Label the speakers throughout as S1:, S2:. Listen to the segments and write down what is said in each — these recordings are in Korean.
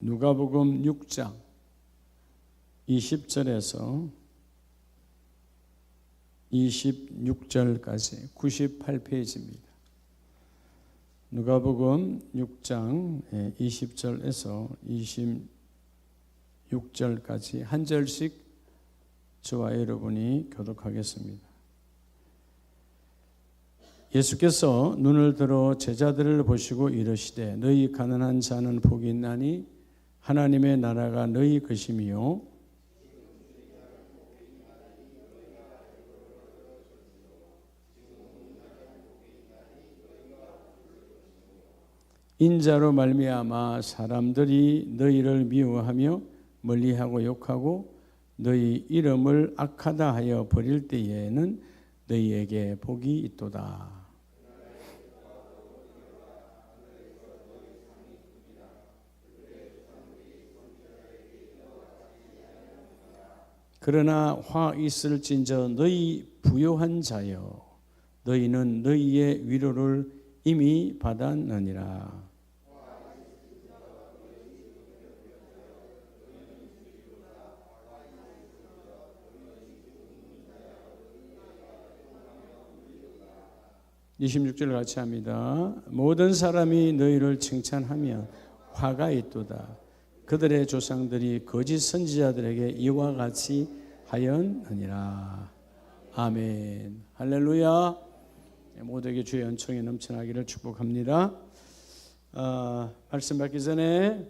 S1: 누가복음 6장 20절에서 26절까지 98페이지입니다. 누가복음 6장 20절에서 26절까지 한 절씩 저와 여러분이 교독하겠습니다. 예수께서 눈을 들어 제자들을 보시고 이르시되 너희 가난한 자는 복이 있나니 하나님의 나라가 너희 것임이요 인자로 말미암아 사람들이 너희를 미워하며 멀리하고 욕하고 너희 이름을 악하다 하여 버릴 때에는 너희에게 복이 있도다. 그러나 화 있을진저 너희 부요한 자여 너희는 너희의 위로를 이미 받았느니라. (26절) 같이 합니다. 모든 사람이 너희를 칭찬하면 화가 있도다. 그들의 조상들이 거짓 선지자들에게 이와 같이 하였느니라. 아멘. 할렐루야. 모두에게 주의 은총이 넘쳐나기를 축복합니다. 말씀 받기 전에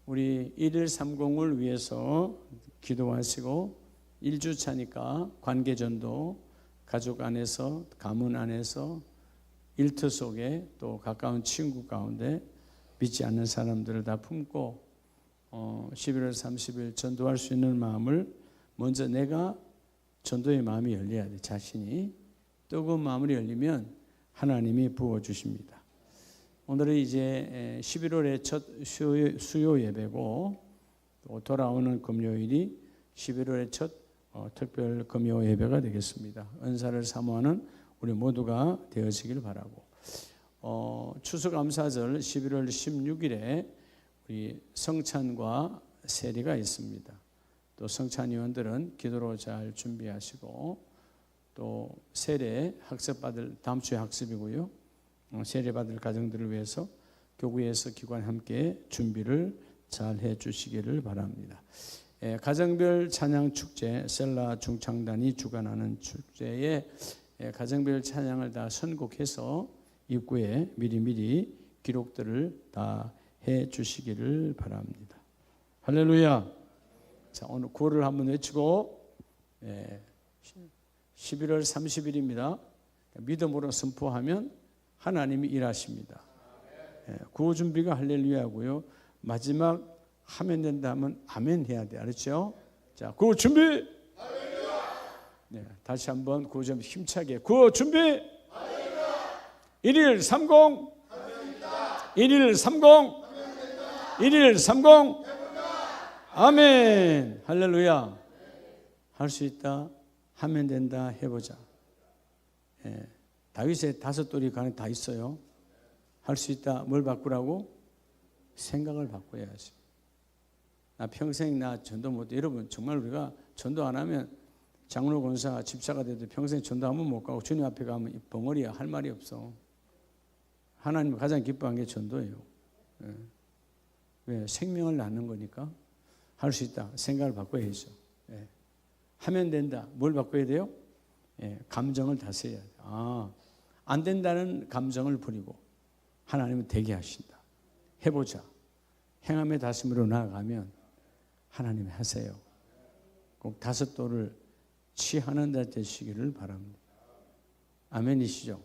S1: 우리 1.1.30을 위해서 기도하시고 1주차니까 관계전도 가족 안에서 가문 안에서 일터 속에 또 가까운 친구 가운데 믿지 않는 사람들을 다 품고 11월 30일 전도할 수 있는 마음을 먼저 내가 전도의 마음이 열려야 돼. 자신이 뜨거운 마음이 열리면 하나님이 부어주십니다. 오늘은 이제 11월의 첫 수요 예배고 또 돌아오는 금요일이 11월의 첫 특별 금요 예배가 되겠습니다. 은사를 사모하는 우리 모두가 되어지길 바라고 추수감사절 11월 16일에 우리 성찬과 세리가 있습니다. 또 성찬위원들은 기도로 잘 준비하시고 또 세례 학습받을 다음 주에 학습이고요. 세례 받을 가정들을 위해서 교구에서 기관 함께 준비를 잘 해주시기를 바랍니다. 가정별 찬양 축제 셀라 중창단이 주관하는 축제에 가정별 찬양을 다 선곡해서 입구에 미리미리 기록들을 다 해주시기를 바랍니다. 할렐루야. 자, 오늘 구호를 한번 외치고 11월 30일입니다. 믿음으로 선포하면 하나님이 일하십니다. 구호 준비가 할렐루야고요. 마지막 하면 된다 하면 아멘 해야 돼. 알았죠? 자, 구호 준비. 할렐루야. 네, 다시 한번 구호 좀 힘차게. 구호 준비. 할렐루야. 1130. 감사합니다. 1130. 감사합니다. 1130. 아멘. 할렐루야. 할 수 있다. 하면 된다. 해보자. 다윗의 5돌이 간에 다 있어요. 할 수 있다. 뭘 바꾸라고? 생각을 바꿔야지. 나 평생 나 전도 못해. 여러분 정말 우리가 전도 안 하면 장로 권사 집사가 돼도 평생 전도하면 못 가고 주님 앞에 가면 이 벙어리야. 할 말이 없어. 하나님 가장 기뻐한 게 전도예요. 왜? 생명을 낳는 거니까. 할 수 있다. 생각을 바꿔야죠. 하면 된다. 뭘 바꿔야 돼요? 감정을 다스려야 돼요. 안 된다는 감정을 버리고 하나님은 되게 하신다. 해보자. 행함의 다짐으로 나아가면 하나님이 하세요. 꼭 5돌을 취하는 자 되시기를 바랍니다. 아멘이시죠?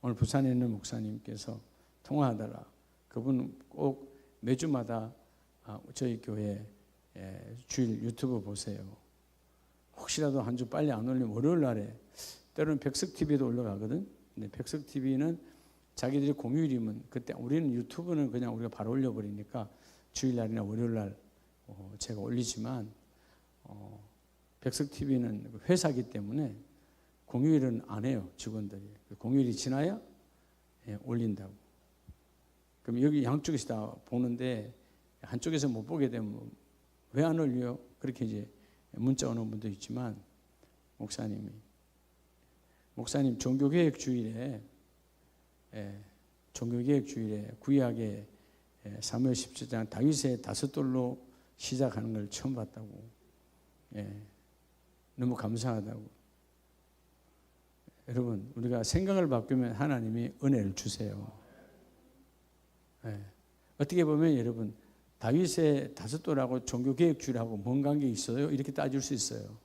S1: 오늘 부산에 있는 목사님께서 통화하다가 그분 꼭 매주마다 저희 교회 주일 유튜브 보세요. 혹시라도 한 주 빨리 안 올리면 월요일 날에 때로는 백석TV에도 올라가거든. 근데 백석TV는 자기들이 공휴일이면 그때 우리는 유튜브는 그냥 우리가 바로 올려버리니까 주일날이나 월요일날 제가 올리지만 백석TV는 회사기 때문에 공휴일은 안 해요. 직원들이. 공휴일이 지나야 올린다고. 그럼 여기 양쪽에서 다 보는데 한쪽에서 못 보게 되면 왜 안 올려? 그렇게 이제 문자 오는 분도 있지만 목사님 종교개혁 주일에 구약의 사무엘 17장 다윗의 다섯 돌로 시작하는 걸 처음 봤다고. 너무 감사하다고. 여러분, 우리가 생각을 바꾸면 하나님이 은혜를 주세요. 어떻게 보면 여러분, 다윗의 다섯 돌하고 종교개혁 주일하고 뭔 관계 있어요? 이렇게 따질 수 있어요.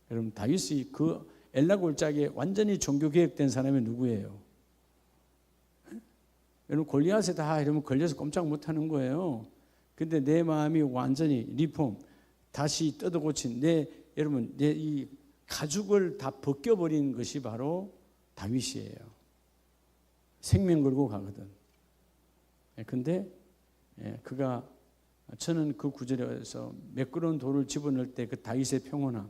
S1: 여러분, 다윗이 그 엘라 골짜기에 완전히 종교개혁된 사람이 누구예요? 여러분, 골리앗에 다 이러면 걸려서 꼼짝 못하는 거예요. 근데 내 마음이 완전히 리폼, 다시 뜯어 고친 여러분, 내 이 가죽을 다 벗겨버린 것이 바로 다윗이에요. 생명 걸고 가거든. 근데 그가, 저는 그 구절에서 매끄러운 돌을 집어넣을 때 그 다윗의 평온함,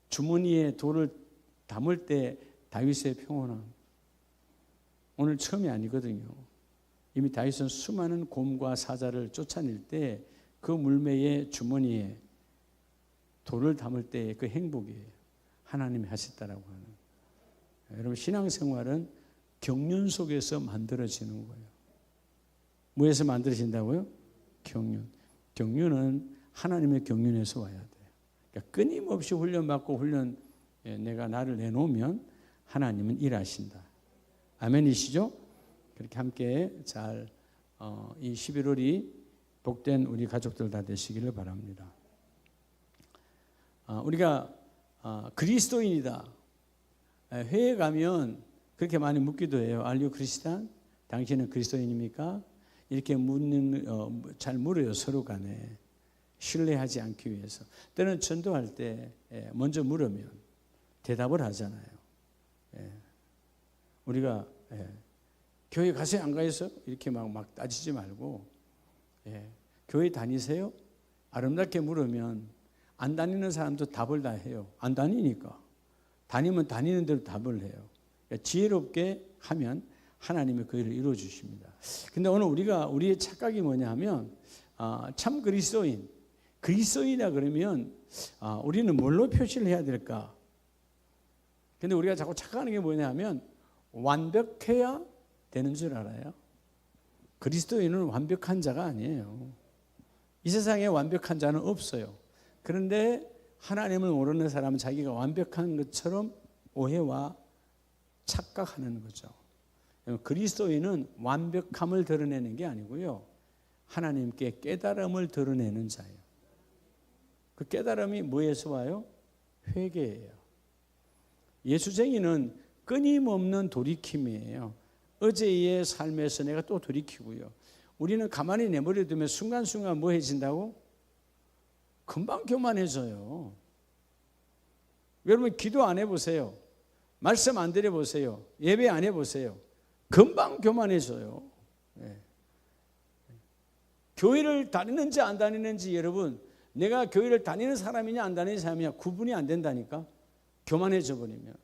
S1: 주머니에 돌을 담을 때 다윗의 평온함, 오늘 처음이 아니거든요. 이미 다윗은 수많은 곰과 사자를 쫓아낼 때 그 물매의 주머니에 돌을 담을 때의 그 행복이에요. 하나님이 하셨다라고 하는. 여러분, 신앙생활은 경륜 속에서 만들어지는 거예요. 뭐에서 만들어진다고요? 경륜. 경륜은 하나님의 경륜에서 와야 돼요. 그러니까 끊임없이 훈련받고 내가 나를 내놓으면 하나님은 일하신다. 아멘이시죠? 그렇게 함께 잘 이 11월이 복된 우리 가족들 다 되시기를 바랍니다. 우리가 그리스도인이다. 회에 가면 그렇게 많이 묻기도 해요. Are you Christian? 당신은 그리스도인입니까? 이렇게 잘 물어요. 서로 간에. 신뢰하지 않기 위해서. 때는 전도할 때 먼저 물으면 대답을 하잖아요. 우리가 교회 가세요? 안 가세요? 이렇게 막 따지지 말고 교회 다니세요? 아름답게 물으면 안 다니는 사람도 답을 다 해요. 안 다니니까. 다니면 다니는 대로 답을 해요. 그러니까 지혜롭게 하면 하나님의 그 일을 이루어 주십니다. 근데 오늘 우리의 착각이 뭐냐 하면 참 그리스도인이다 그러면 우리는 뭘로 표시를 해야 될까? 근데 우리가 자꾸 착각하는 게 뭐냐 하면 완벽해야 되는 줄 알아요. 그리스도인은 완벽한 자가 아니에요. 이 세상에 완벽한 자는 없어요. 그런데 하나님을 모르는 사람은 자기가 완벽한 것처럼 오해와 착각하는 거죠. 그리스도인은 완벽함을 드러내는 게 아니고요. 하나님께 깨달음을 드러내는 자예요. 그 깨달음이 뭐에서 와요? 회개예요. 예수쟁이는 끊임없는 돌이킴이에요. 어제의 삶에서 내가 또 돌이키고요. 우리는 가만히 내버려 두면 순간순간 뭐 해진다고? 금방 교만해져요. 여러분 기도 안 해보세요. 말씀 안 드려보세요. 예배 안 해보세요. 금방 교만해져요. 교회를 다니는지 안 다니는지 여러분, 내가 교회를 다니는 사람이냐 안 다니는 사람이냐 구분이 안 된다니까. 교만해져 버리면.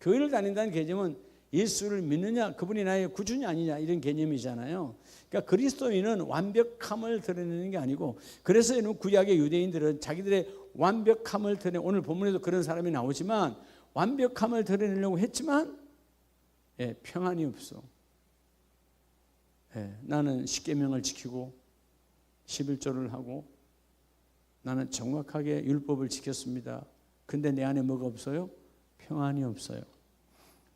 S1: 교회를 다닌다는 개념은 예수를 믿느냐, 그분이 나의 구주냐 아니냐 이런 개념이잖아요. 그러니까 그리스도인은 완벽함을 드러내는 게 아니고, 그래서 이런 구약의 유대인들은 자기들의 완벽함을 드러내, 오늘 본문에도 그런 사람이 나오지만 완벽함을 드러내려고 했지만 평안이 없어. 나는 십계명을 지키고 11조를 하고 나는 정확하게 율법을 지켰습니다. 근데 내 안에 뭐가 없어요? 평안이 없어요.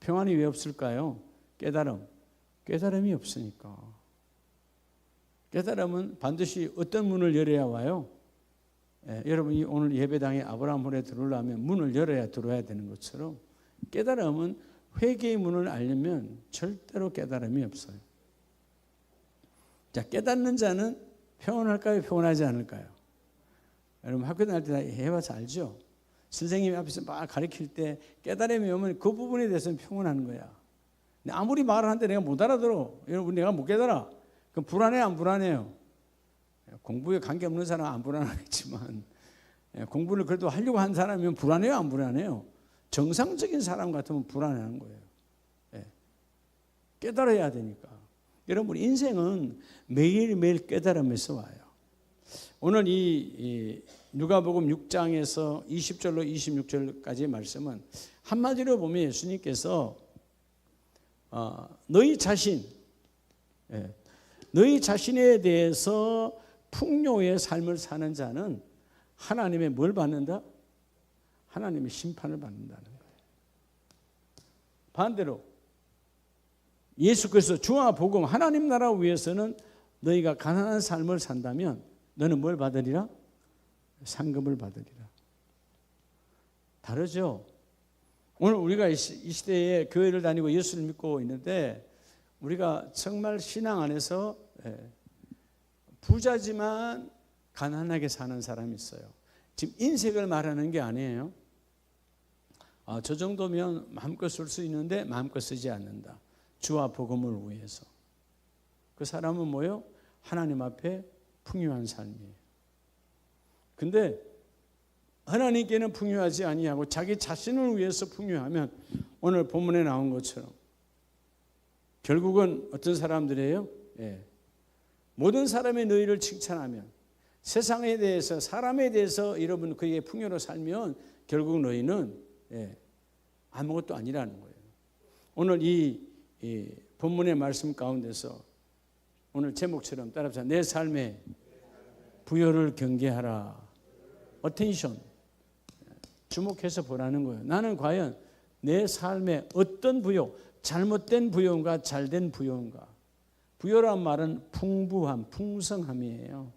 S1: 평안이 왜 없을까요? 깨달음이 없으니까. 깨달음은 반드시 어떤 문을 열어야 와요? 여러분이 오늘 예배당에 아브라함홀에 들어오려면 문을 열어야 들어와야 되는 것처럼, 깨달음은 회개의 문을 알려면 절대로 깨달음이 없어요. 자, 깨닫는 자는 평안할까요? 평안하지 않을까요? 여러분 학교 다닐 때 해봐서 알죠? 선생님이 앞에서 막 가르칠 때 깨달음이 오면 그 부분에 대해서는 평온한 거야. 근데 아무리 말을 하는데 내가 못 알아들어. 여러분 내가 못 깨달아. 그럼 불안해요? 안 불안해요? 공부에 관계없는 사람은 안 불안하겠지만 공부를 그래도 하려고 한 사람이면 불안해요? 안 불안해요? 정상적인 사람 같으면 불안해하는 거예요. 깨달아야 되니까. 여러분 인생은 매일매일 깨달으면서 와요. 오늘 이 누가복음 6장에서 20절로 26절까지의 말씀은 한마디로 보면 예수님께서 너희 자신에 대해서 풍요의 삶을 사는 자는 하나님의 뭘 받는다? 하나님의 심판을 받는다는 거예요. 반대로 예수 그리스도 주와 복음 하나님 나라 위해서는 너희가 가난한 삶을 산다면 너는 뭘 받으리라? 상급을 받으리라. 다르죠? 오늘 우리가 이 시대에 교회를 다니고 예수를 믿고 있는데 우리가 정말 신앙 안에서 부자지만 가난하게 사는 사람이 있어요. 지금 인색을 말하는 게 아니에요. 저 정도면 마음껏 쓸 수 있는데 마음껏 쓰지 않는다. 주와 복음을 위해서. 그 사람은 뭐예요? 하나님 앞에 풍요한 삶이에요. 근데 하나님께는 풍요하지 아니하고 자기 자신을 위해서 풍요하면 오늘 본문에 나온 것처럼 결국은 어떤 사람들이에요? 모든 사람의 너희를 칭찬하면 세상에 대해서 사람에 대해서 여러분 그에게 풍요로 살면 결국 너희는 아무것도 아니라는 거예요. 오늘 이 본문의 말씀 가운데서 오늘 제목처럼 따라합시다. 내 삶에 부요를 경계하라. 어텐션. 주목해서 보라는 거예요. 나는 과연 내 삶에 어떤 부요, 잘못된 부요인가 잘된 부요인가. 부요란 말은 풍부함, 풍성함이에요.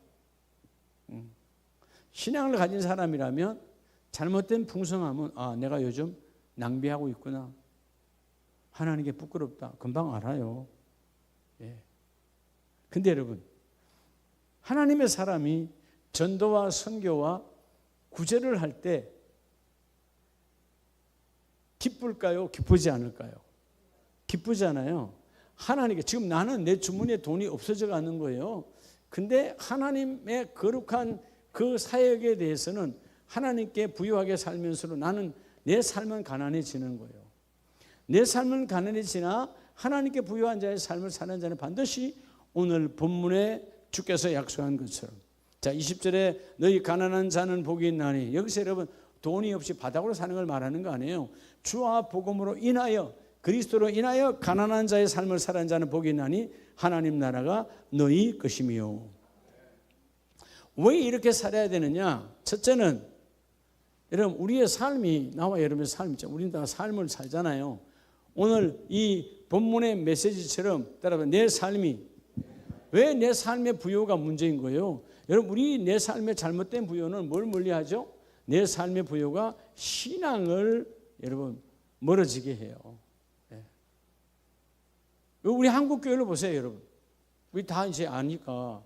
S1: 신앙을 가진 사람이라면 잘못된 풍성함은 내가 요즘 낭비하고 있구나. 하나님께 부끄럽다. 금방 알아요. 근데 여러분 하나님의 사람이 전도와 선교와 구제를 할 때 기쁠까요? 기쁘지 않을까요? 기쁘잖아요. 하나님께 지금 나는 내 주머니에 돈이 없어져 가는 거예요. 근데 하나님의 거룩한 그 사역에 대해서는 하나님께 부유하게 살면서 나는 내 삶은 가난해지는 거예요. 내 삶은 가난해지나 하나님께 부유한 자의 삶을 사는 자는 반드시 오늘 본문에 주께서 약속한 것처럼 자 20절에 너희 가난한 자는 복이 있나니 여기서 여러분 돈이 없이 바닥으로 사는 걸 말하는 거 아니에요. 주와 복음으로 인하여 그리스도로 인하여 가난한 자의 삶을 사는 자는 복이 있나니 하나님 나라가 너희 것이며. 왜 이렇게 살아야 되느냐? 첫째는 여러분 우리의 삶이 나와 여러분의 삶이죠. 우리는 다 삶을 살잖아요. 오늘 이 본문의 메시지처럼 따라서 내 삶이 왜 내 삶의 부요가 문제인 거예요? 여러분 우리 내 삶의 잘못된 부요는 뭘 멀리하죠? 내 삶의 부요가 신앙을 여러분 멀어지게 해요. 우리 한국 교회를 보세요, 여러분. 우리 다 이제 아니까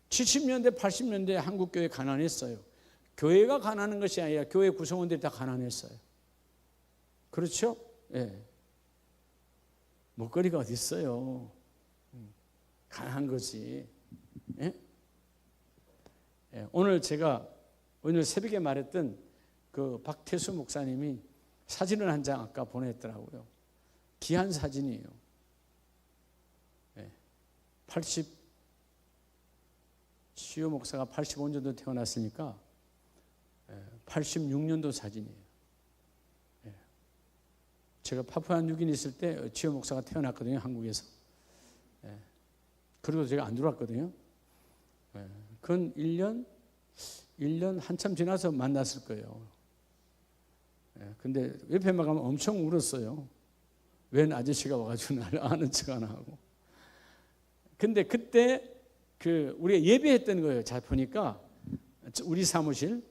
S1: 70년대, 80년대 한국 교회 가난했어요. 교회가 가난한 것이 아니라 교회 구성원들이 다 가난했어요. 그렇죠? 먹거리가 어디 있어요? 가난한 거지. 오늘 제가 오늘 새벽에 말했던 그 박태수 목사님이 사진을 한 장 아까 보냈더라고요. 귀한 사진이에요. 80 목사가 85년도 태어났으니까 86년도 사진이에요. 제가 파푸아뉴기니 있을 때 지호 목사가 태어났거든요, 한국에서. 그리고 제가 안 들어왔거든요. 그건 1년 한참 지나서 만났을 거예요. 근데 옆에만 가면 엄청 울었어요. 웬 아저씨가 와가지고 나를 아는 척 안 하고. 근데 그때 우리가 예배했던 거예요. 잘 보니까 우리 사무실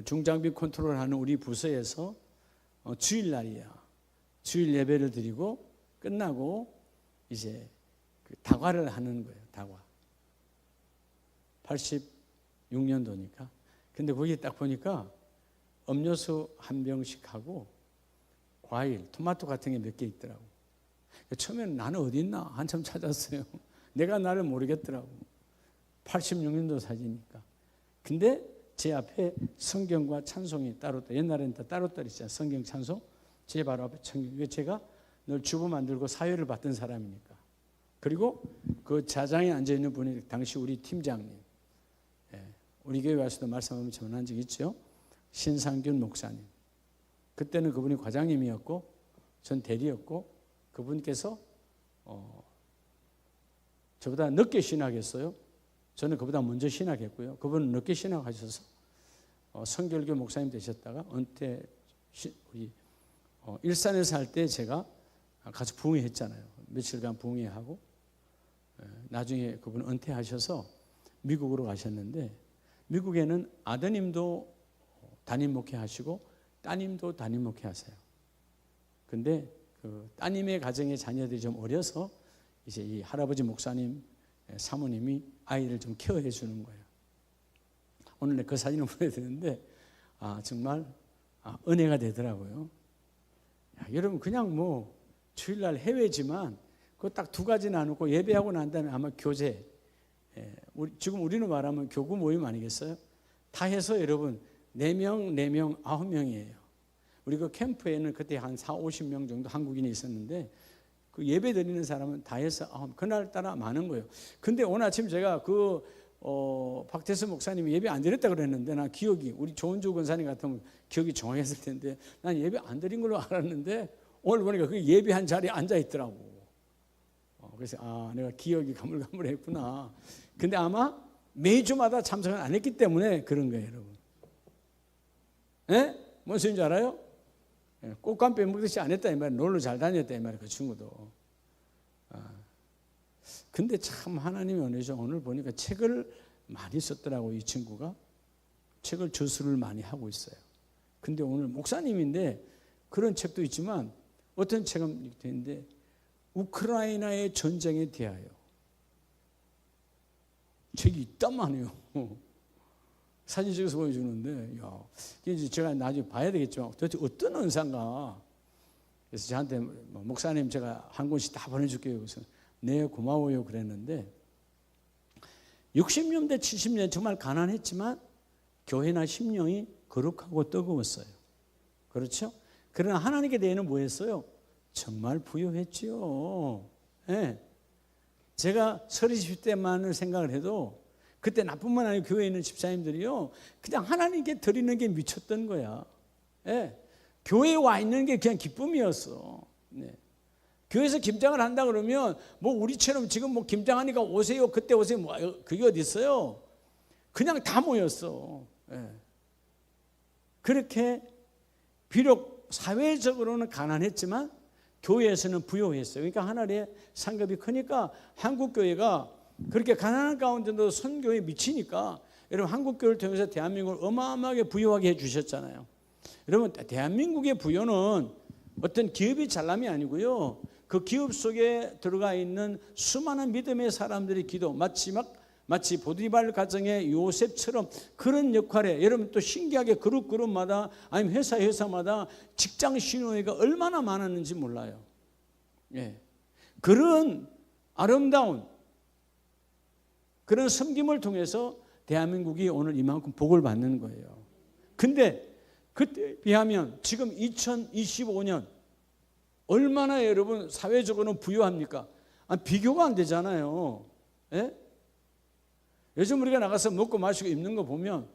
S1: 중장비 컨트롤하는 우리 부서에서 주일날이야. 주일 예배를 드리고 끝나고 이제 다과를 하는 거예요. 다과. 86년도니까. 근데 거기에 딱 보니까 음료수 한 병씩 하고 과일, 토마토 같은 게 몇 개 있더라고. 처음에는 나는 어디 있나 한참 찾았어요. 내가 나를 모르겠더라고. 86년도 사진이니까. 근데 제 앞에 성경과 찬송이 따로 옛날에는 다 따로 있잖아요. 성경 찬송. 제 바로 앞에 성경. 제가 늘 주부 만들고 사회를 받던 사람이니까. 그리고 그 좌장에 앉아있는 분이 당시 우리 팀장님, 우리 교회 와서도 말씀하면 전한 적 있죠. 신상균 목사님. 그때는 그분이 과장님이었고 전 대리였고, 그분께서 저보다 늦게 신학했어요. 저는 그보다 먼저 신학했고요. 그분은 늦게 신학하셔서 성결교 목사님 되셨다가 은퇴, 우리 일산에서 할 때 제가 가서 부흥회했잖아요. 며칠간 부흥회하고, 나중에 그분 은퇴하셔서 미국으로 가셨는데, 미국에는 아드님도 담임 목회하시고 따님도 담임 목회하세요. 근데 그 따님의 가정의 자녀들이 좀 어려서 이제 이 할아버지 목사님, 사모님이 아이를 좀 케어해 주는 거예요. 오늘 그 사진을 보여드렸는데 정말 은혜가 되더라고요. 여러분, 그냥 뭐 주일날 해외지만 그거 딱 두 가지 나누고 예배하고 난 다음에 아마 교제, 지금 우리는 말하면 교구 모임 아니겠어요? 다 해서 여러분 4명, 4명, 9명이에요. 우리 그 캠프에는 그때 한 40-50명 정도 한국인이 있었는데, 그 예배 드리는 사람은 다 해서 그날따라 많은 거예요. 근데 오늘 아침 제가 박태수 목사님이 예배 안 드렸다 그랬는데, 난 기억이, 우리 조은주 권사님 같으면 기억이 정확했을 텐데, 난 예배 안 드린 걸로 알았는데 오늘 보니까 그 예배한 자리에 앉아 있더라고. 그래서 내가 기억이 가물가물했구나. 근데 아마 매주마다 참석을 안 했기 때문에 그런 거예요, 여러분. 뭔 소리인지 알아요? 꽃감 빼먹듯이 안 했다 이 말이에요. 놀러 잘 다녔다 이 말이에요, 그 친구도. 근데 참 하나님의 은혜죠. 오늘 보니까 책을 많이 썼더라고. 이 친구가 책을 저술을 많이 하고 있어요. 근데 오늘 목사님인데 그런 책도 있지만 어떤 책은 있는데, 우크라이나의 전쟁에 대하여 책이 있단 말이에요. 사진 찍어서 보여주는데, 이제 제가 나중에 봐야 되겠지만 도대체 어떤 은사인가. 그래서 저한테 목사님 제가 한 권씩 다 보내줄게요. 그래서 네, 고마워요 그랬는데, 60년대 70년 정말 가난했지만 교회나 심령이 거룩하고 뜨거웠어요. 그렇죠? 그러나 하나님께 대해는 뭐 했어요? 정말 부유했지요. 제가 30, 40대만을 생각을 해도 그때 나뿐만 아니고 교회에 있는 집사님들이요, 그냥 하나님께 드리는 게 미쳤던 거야. 교회에 와 있는 게 그냥 기쁨이었어. 교회에서 김장을 한다 그러면 뭐 우리처럼 지금 뭐 김장하니까 오세요, 그때 오세요, 뭐 그게 어디 있어요? 그냥 다 모였어. 그렇게 비록 사회적으로는 가난했지만 교회에서는 부유했어요. 그러니까 하나님의 상급이 크니까 한국 교회가 그렇게 가난한 가운데도 선교에 미치니까, 여러분 한국 교회를 통해서 대한민국을 어마어마하게 부유하게 해주셨잖아요. 여러분, 대한민국의 부유는 어떤 기업이 잘남이 아니고요, 그 기업 속에 들어가 있는 수많은 믿음의 사람들의 기도, 마치 보디발 가정의 요셉처럼 그런 역할에, 여러분 또 신기하게 그룹마다 아니면 회사마다 직장 신호회가 얼마나 많았는지 몰라요. 그런 아름다운 그런 섬김을 통해서 대한민국이 오늘 이만큼 복을 받는 거예요. 근데 그때 비하면 지금 2025년 얼마나 여러분 사회적으로는 부유합니까? 비교가 안 되잖아요. 요즘 우리가 나가서 먹고 마시고 입는 거 보면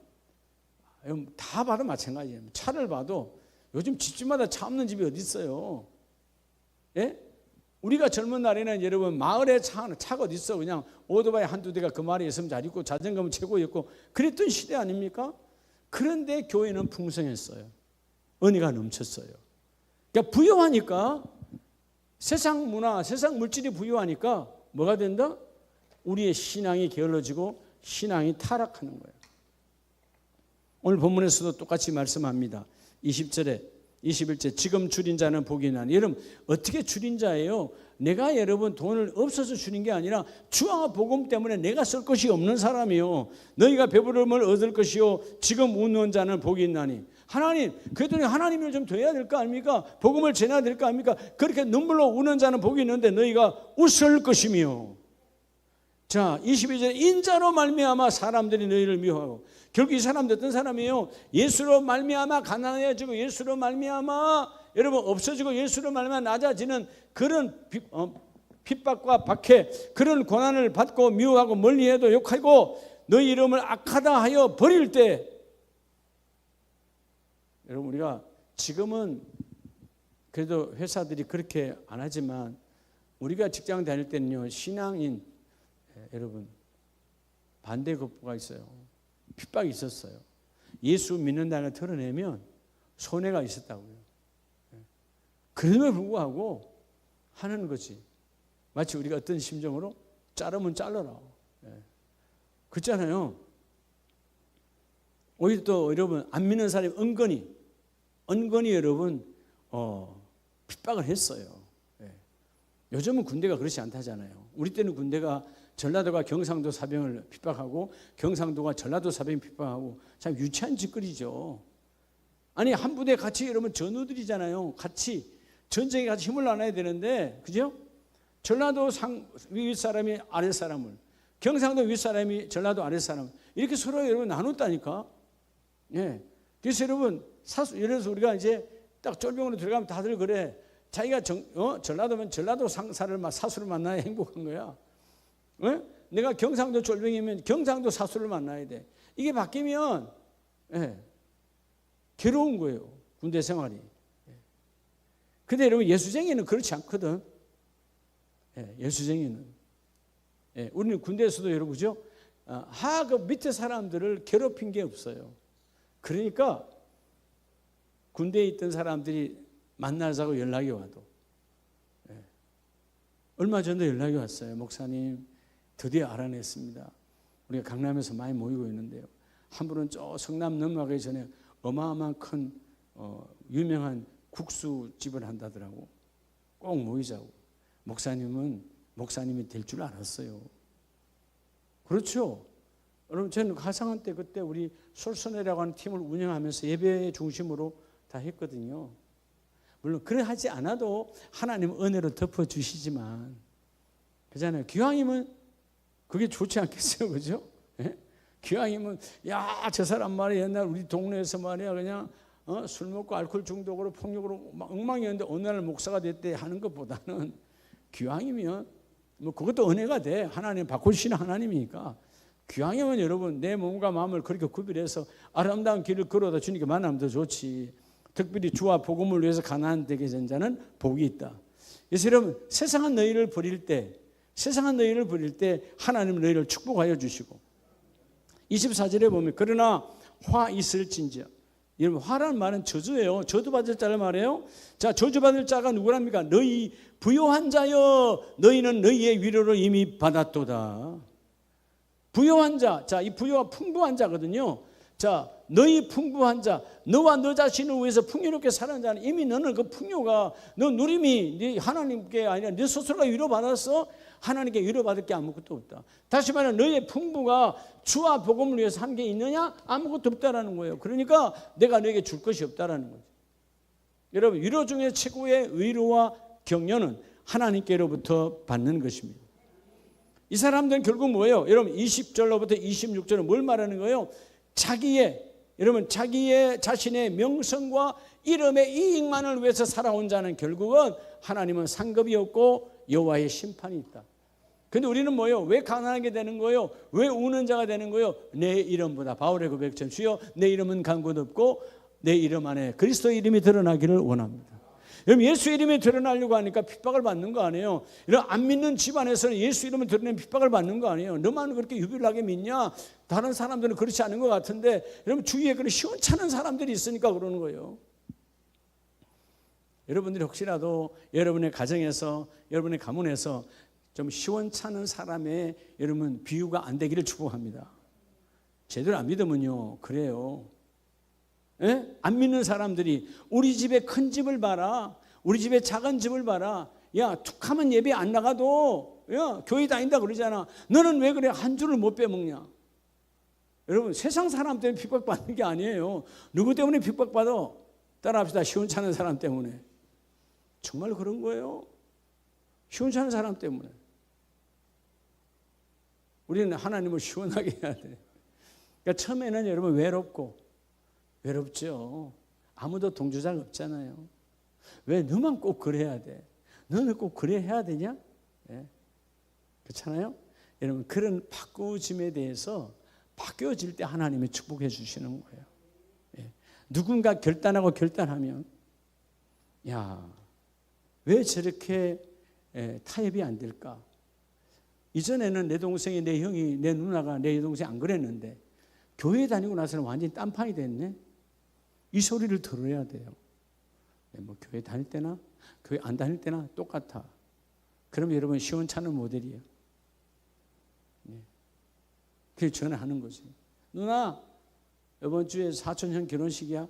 S1: 다 봐도 마찬가지예요. 차를 봐도 요즘 집집마다 차 없는 집이 어디 있어요? 우리가 젊은 날에는 여러분 마을에 차가 어디 있어? 그냥 오토바이 한두 대가 그 말에 있으면 잘 있고 자전거면 최고였고 그랬던 시대 아닙니까? 그런데 교회는 풍성했어요. 은혜가 넘쳤어요. 그러니까 부유하니까, 세상 문화, 세상 물질이 부유하니까 뭐가 된다? 우리의 신앙이 게을러지고 신앙이 타락하는 거예요. 오늘 본문에서도 똑같이 말씀합니다. 20절에 21절, 지금 줄인 자는 복이 나니. 여러분, 어떻게 줄인 자예요? 내가 여러분 돈을 없어서 줄인 게 아니라 주와 복음 때문에 내가 쓸 것이 없는 사람이요, 너희가 배부름을 얻을 것이요 지금 웃는 자는 복이 있나니. 하나님, 그랬더니 하나님을 좀 더 해야 될 거 아닙니까? 복음을 전해야 될 거 아닙니까? 그렇게 눈물로 우는 자는 복이 있는데 너희가 웃을 것이며. 자, 22절에 인자로 말미암아 사람들이 너희를 미워하고. 결국 이 사람들 어떤 사람이에요? 예수로 말미암아 가난해지고 예수로 말미암아 여러분 없어지고 예수를 말하면 낮아지는 그런 핍박과 박해, 그런 고난을 받고 미워하고 멀리해도 욕하고 너희 이름을 악하다 하여 버릴 때, 여러분 우리가 지금은 그래도 회사들이 그렇게 안 하지만 우리가 직장 다닐 때는요, 신앙인 여러분 반대 거부가 있어요. 핍박이 있었어요. 예수 믿는다는 걸 드러내면 손해가 있었다고요. 그럼에도 불구하고 하는 거지. 마치 우리가 어떤 심정으로 자르면 잘라라. 그렇잖아요. 오히려 또 여러분 안 믿는 사람이 은근히 여러분 핍박을 했어요. 요즘은 군대가 그렇지 않다잖아요. 우리 때는 군대가 전라도가 경상도 사병을 핍박하고 경상도가 전라도 사병 핍박하고 참 유치한 짓거리죠. 아니 한 부대 같이 여러분 전우들이잖아요. 같이 전쟁에 같이 힘을 나눠야 되는데, 그죠? 전라도 윗사람이 아랫사람을, 경상도 윗사람이 전라도 아랫사람을 이렇게 서로 여러분 나눴다니까. 예. 그래서 여러분 예를 들어서 우리가 이제 딱 쫄병으로 들어가면 다들 그래. 자기가 전라도면 전라도 사수를 만나야 행복한 거야. 내가 경상도 쫄병이면 경상도 사수를 만나야 돼. 이게 바뀌면 괴로운 거예요. 군대 생활이. 근데 여러분 예수쟁이는 그렇지 않거든. 예수쟁이는. 우리는 군대에서도 여러분 그죠? 하급 밑에 사람들을 괴롭힌 게 없어요. 그러니까 군대에 있던 사람들이 만나자고 연락이 와도, 얼마 전에 연락이 왔어요. 목사님 드디어 알아냈습니다. 우리가 강남에서 많이 모이고 있는데요, 한 분은 저 성남 넘어가기 전에 어마어마한 큰 유명한 국수집을 한다더라고. 꼭 모이자고. 목사님이 될 줄 알았어요. 그렇죠. 여러분 저는 가상한 때 그때 우리 솔선회라고 하는 팀을 운영하면서 예배 중심으로 다 했거든요. 물론 그래 하지 않아도 하나님은 은혜로 덮어주시지만, 그잖아요. 기왕이면 그게 좋지 않겠어요, 그죠? 기왕이면 저 사람 말이야 옛날 우리 동네에서 말이야 그냥 술 먹고 알코올 중독으로 폭력으로 막 엉망이었는데 어느 날 목사가 됐대 하는 것보다는 기왕이면 뭐 그것도 은혜가 돼. 하나님 바꾸시는 하나님이니까. 기왕이면 여러분 내 몸과 마음을 그렇게 구별해서 아름다운 길을 걸어다 주님께 만나면 더 좋지. 특별히 주와 복음을 위해서 가난한 데게 된 자는 복이 있다. 그래서 여러분 세상은 너희를 버릴 때 하나님은 너희를 축복하여 주시고, 24절에 보면 그러나 화 있을진저. 여러분 화라는 말은 저주예요. 저주받을 자를 말해요. 자, 저주받을 자가 누구랍니까? 너희 부요한 자여, 너희는 너희의 위로를 이미 받았도다. 부요한 자, 자, 이 부요가 풍부한 자거든요. 자, 너희 풍부한 자, 너와 너 자신을 위해서 풍요롭게 사는 자는 이미 너는 그 풍요가 너 누림이 네 하나님께 아니라 네 스스로가 위로받았어. 하나님께 위로받을 게 아무것도 없다. 다시 말하면 너의 풍부가 주와 복음을 위해서 한 게 있느냐? 아무것도 없다라는 거예요. 그러니까 내가 너에게 줄 것이 없다라는 거죠. 여러분 위로 중에 최고의 위로와 격려는 하나님께로부터 받는 것입니다. 이 사람들은 결국 뭐예요? 여러분 20절로부터 26절은 뭘 말하는 거예요? 자기의 자신의 명성과 이름의 이익만을 위해서 살아온 자는 결국은 하나님은 상급이 없고 여호와의 심판이 있다. 근데 우리는 뭐예요? 왜 가난하게 되는 거예요? 왜 우는 자가 되는 거예요? 내 이름보다 바울의 고백처럼 주여 내 이름은 간곳 없고 내 이름 안에 그리스도의 이름이 드러나기를 원합니다. 여러분 예수 이름이 드러나려고 하니까 핍박을 받는 거 아니에요? 이런 안 믿는 집안에서는 예수 이름을 드러내는 핍박을 받는 거 아니에요? 너만 그렇게 유별나게 믿냐? 다른 사람들은 그렇지 않은 것 같은데, 여러분 주위에 그런 시원찮은 사람들이 있으니까 그러는 거예요. 여러분들이 혹시라도 여러분의 가정에서 여러분의 가문에서 좀 시원찮은 사람의 여러분 비유가 안 되기를 축복합니다. 제대로 안 믿으면요 그래요. 안 믿는 사람들이 우리 집에 큰 집을 봐라, 우리 집에 작은 집을 봐라, 야 툭하면 예배 안 나가도 야 교회 다닌다 그러잖아. 너는 왜 그래 한 줄을 못 빼먹냐? 여러분 세상 사람 때문에 핍박받는 게 아니에요. 누구 때문에 핍박받아? 따라합시다. 시원찮은 사람 때문에. 정말 그런 거예요. 시원찮은 사람 때문에. 우리는 하나님을 시원하게 해야 돼. 그러니까 처음에는 여러분 외롭죠. 아무도 동조자가 없잖아요. 왜 너만 꼭 그래야 돼? 너는 꼭 그래 해야 되냐? 예. 그렇잖아요? 여러분, 그런 바꾸어짐에 대해서 바뀌어질 때 하나님이 축복해 주시는 거예요. 예. 누군가 결단하면 야, 왜 저렇게 타협이 안 될까? 이전에는 내 동생이, 내 형이, 내 누나가, 내 여동생이 안 그랬는데 교회 다니고 나서는 완전히 딴판이 됐네. 이 소리를 들어야 돼요. 뭐 교회 다닐 때나 교회 안 다닐 때나 똑같아. 그러면 여러분 시원찮은 모델이에요. 그래서 전화하는 거지. 누나, 이번 주에 사촌 형 결혼식이야.